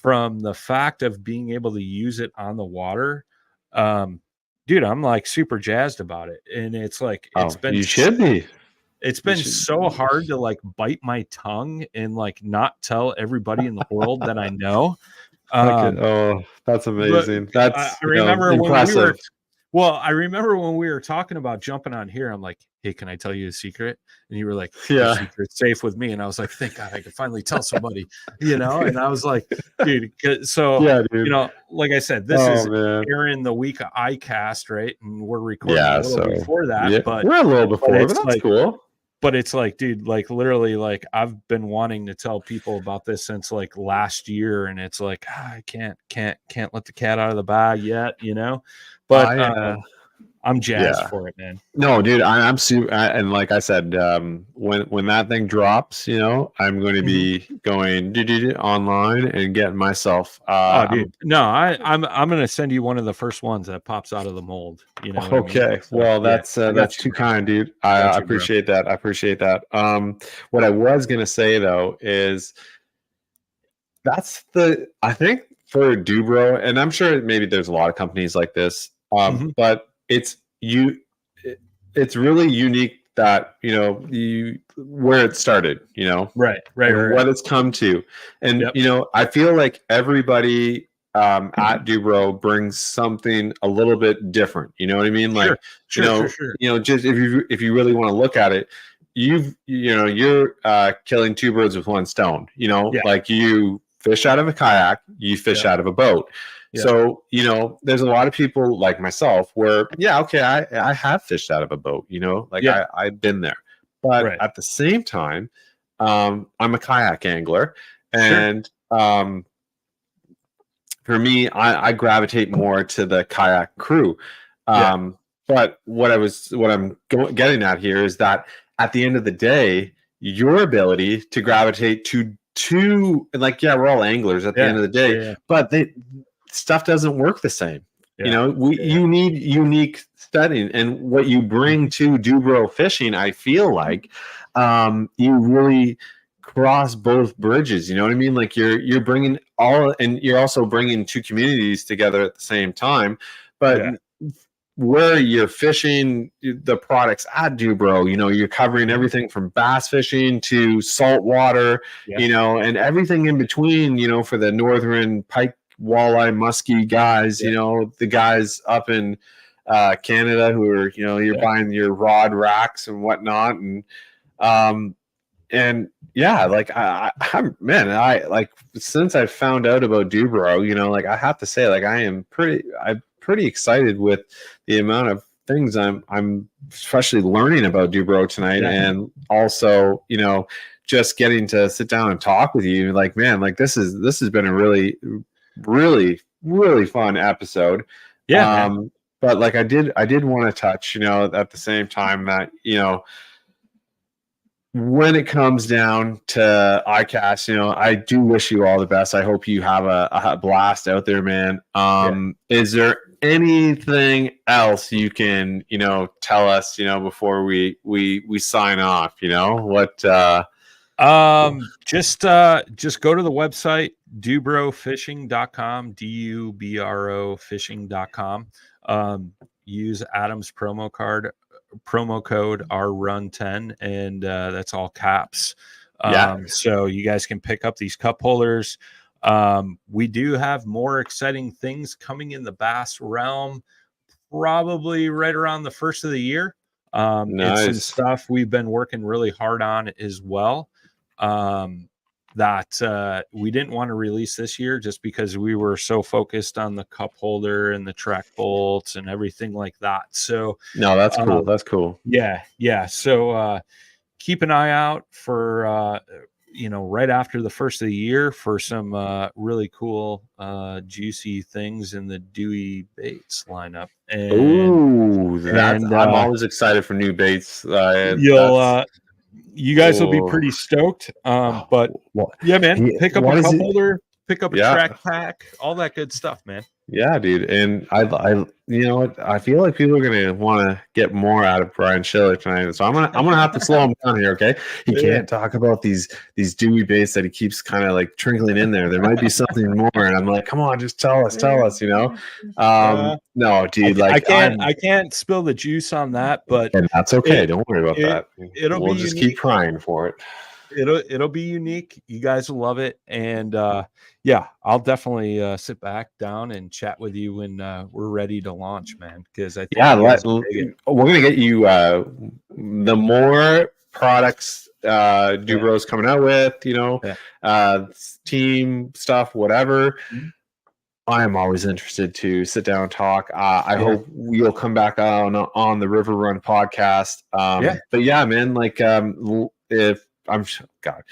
from the fact of being able to use it on the water, dude, I'm like super jazzed about it. And it's like, you should be. It's been so hard to like bite my tongue and like not tell everybody in the world that I know. That's amazing. That's I remember impressive. I remember when we were talking about jumping on here, I'm like, hey, can I tell you a secret? And you were like, yeah, secret's safe with me. And I was like, thank God I could finally tell somebody, you know? And I was like, dude, so, you know, like I said, this is airing the week of Icast, right? And we're recording a little before that, but we're a little before, but that's like, cool. but it's like, dude, like literally, like I've been wanting to tell people about this since like last year, and it's like I can't let the cat out of the bag yet, you know. But I'm jazzed Yeah. for it, man. No, dude, I'm super, and like I said, when that thing drops, you know, I'm going to be going online and getting myself. Oh, dude, no, I'm gonna send you one of the first ones that pops out of the mold. You know what I mean? Okay, So, well, yeah, that's too kind, dude. I you, bro. appreciate that. I appreciate that. What I was gonna say though is I think for Dubro, and I'm sure maybe there's a lot of companies like this, but it's really unique that where it started, Right. what it's come to, and I feel like everybody at Dubro brings something a little bit different. You know what I mean? Like, sure. Just if you really want to look at it, you're killing two birds with one stone. Like you fish out of a kayak, you fish out of a boat. So, there's a lot of people like myself where, I have fished out of a boat, I've been there. But at the same time, I'm a kayak angler. And for me, I gravitate more to the kayak crew. But what I'm getting at here is that at the end of the day, your ability to gravitate to we're all anglers at the end of the day, but stuff doesn't work the same. You need unique studying, and what you bring to Dubro Fishing, I feel like you really cross both bridges. You know what I mean? Like you're bringing and you're also bringing two communities together at the same time. But where you're fishing the products at Dubro, you're covering everything from bass fishing to saltwater, and everything in between, for the northern pike, walleye, muskie guys, the guys up in Canada who are, you're buying your rod racks and whatnot. And like I'm like, since I found out about Dubro, like I have to say, like I'm pretty excited with the amount of things I'm especially learning about Dubro tonight, and also just getting to sit down and talk with you. Like, man, like this has been a really, really, really fun episode. But like I did want to touch, at the same time that when it comes down to Icast, I do wish you all the best. I hope you have a blast out there, man. Is there anything else you can, tell us, before we sign off? What? Just go to the website, dubrofishing.com, DUBRO fishing.com. Use Adam's promo code RRUN10, and that's all caps. So you guys can pick up these cup holders. We do have more exciting things coming in the bass realm, probably right around the first of the year. Nice. It's some stuff we've been working really hard on as well, that we didn't want to release this year just because we were so focused on the cup holder and the track bolts and everything like that. So no, that's cool. That's cool. Yeah. So keep an eye out for right after the first of the year for some really cool juicy things in the Dewey Baits lineup. And I'm always excited for new baits. You guys will be pretty stoked. But yeah, man, pick up a cup holder, pick up a track pack, all that good stuff, man. Yeah, dude. And I I feel like people are gonna want to get more out of Brian Schiller tonight. So I'm gonna have to slow him down here. Okay, he can't talk about these Dewey baits that he keeps kind of like trickling in there. There might be something more, and I'm like, come on, just tell us. No, dude. Like I can't spill the juice on that, but and that's okay. Don't worry about that. We'll just keep crying for it. It'll be unique. You guys will love it, and I'll definitely sit back down and chat with you when we're ready to launch, man. Because I think we're gonna get you the more products Dubro's coming out with, team stuff, whatever. I am always interested to sit down and talk. I hope you'll come back on the River Run podcast. But yeah, man, like if I'm God,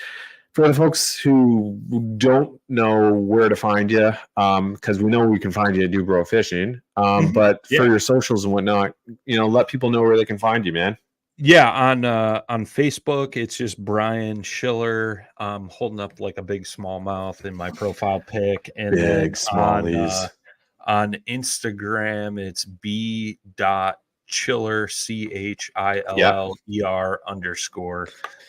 for the folks who don't know where to find you, because we know we can find you at Dubro Fishing, but for your socials and whatnot, let people know where they can find you, man. Yeah, on Facebook, it's just Brian Schiller, holding up like a big smallmouth in my profile pic, and Big then smallies. on Instagram, it's b.chiller CHILLER_,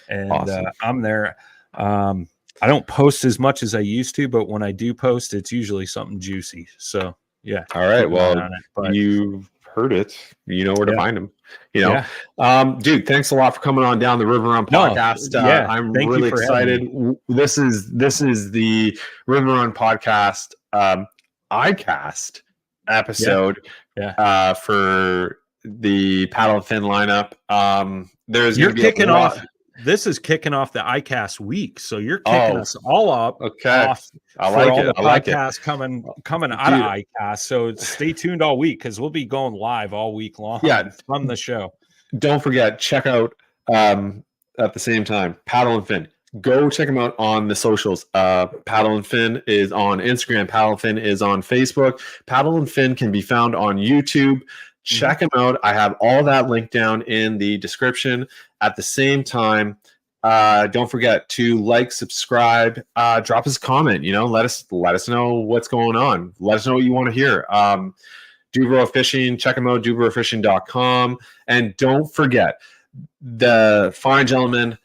and Awesome. I'm there. I don't post as much as I used to, but when I do post, it's usually something juicy. So yeah. All right. Well, you've heard it. You know where to find them. Dude, thanks a lot for coming on down the River Run podcast. I'm really excited. This is the River Run podcast Icast episode for the paddle and fin lineup. You're kicking off. This is kicking off the Icast week, so you're kicking us all up. Okay, I like it. I like it. Coming out of Icast, so stay tuned all week because we'll be going live all week long. From the show. Don't forget, check out at the same time Paddle and Fin. Go check them out on the socials. Paddle and Fin is on Instagram. Paddle and Fin is on Facebook. Paddle and Fin can be found on YouTube. Check them out. I have all that linked down in the description. At the same time, don't forget to like, subscribe, drop us a comment. Let us know what's going on. Let us know what you want to hear. Dubro Fishing, check them out, dubrofishing.com. And don't forget, the fine gentleman,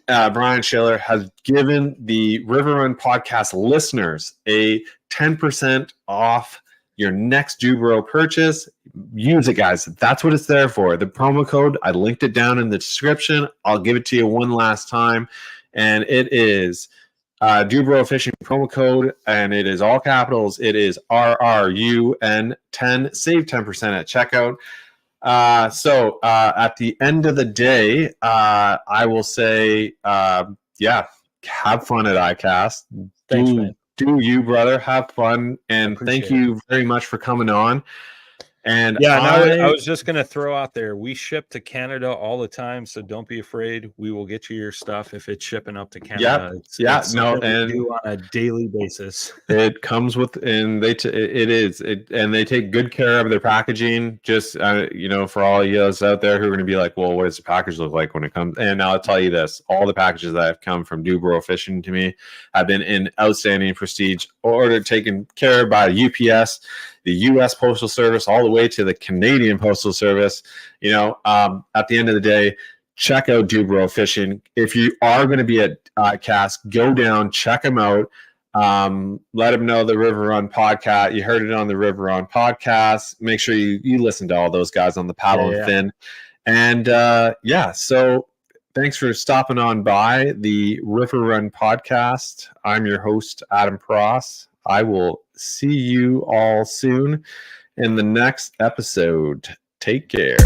Brian Schiller, has given the River Run podcast listeners a 10% off your next Dubro purchase. Use it, guys. That's what it's there for. The promo code, I linked it down in the description. I'll give it to you one last time. And it is Dubro Fishing promo code, and it is all capitals. It is RRUN10. Save 10% at checkout. So at the end of the day, I will say, have fun at Icast. Thanks, man. Do you, brother? Have fun, and thank you very much for coming on. And I was just going to throw out there, we ship to Canada all the time, so don't be afraid. We will get you your stuff if it's shipping up to Canada. It's and do on a daily basis. It comes with, and they take good care of their packaging. Just for all you guys out there who are going to be like, well, what does the package look like when it comes? And I'll tell you this: all the packages that have come from Dubro Fishing to me have been in outstanding prestige, ordered, taken care of by UPS, the U.S. Postal Service, all the way to the Canadian Postal Service. At the end of the day, check out Dubro Fishing. If you are going to be at Cast, go down, check them out. Let them know the River Run podcast. You heard it on the River Run podcast. Make sure you listen to all those guys on the Paddle and Fin. And so thanks for stopping on by the River Run podcast. I'm your host, Adam Pross. I will see you all soon in the next episode. Take care.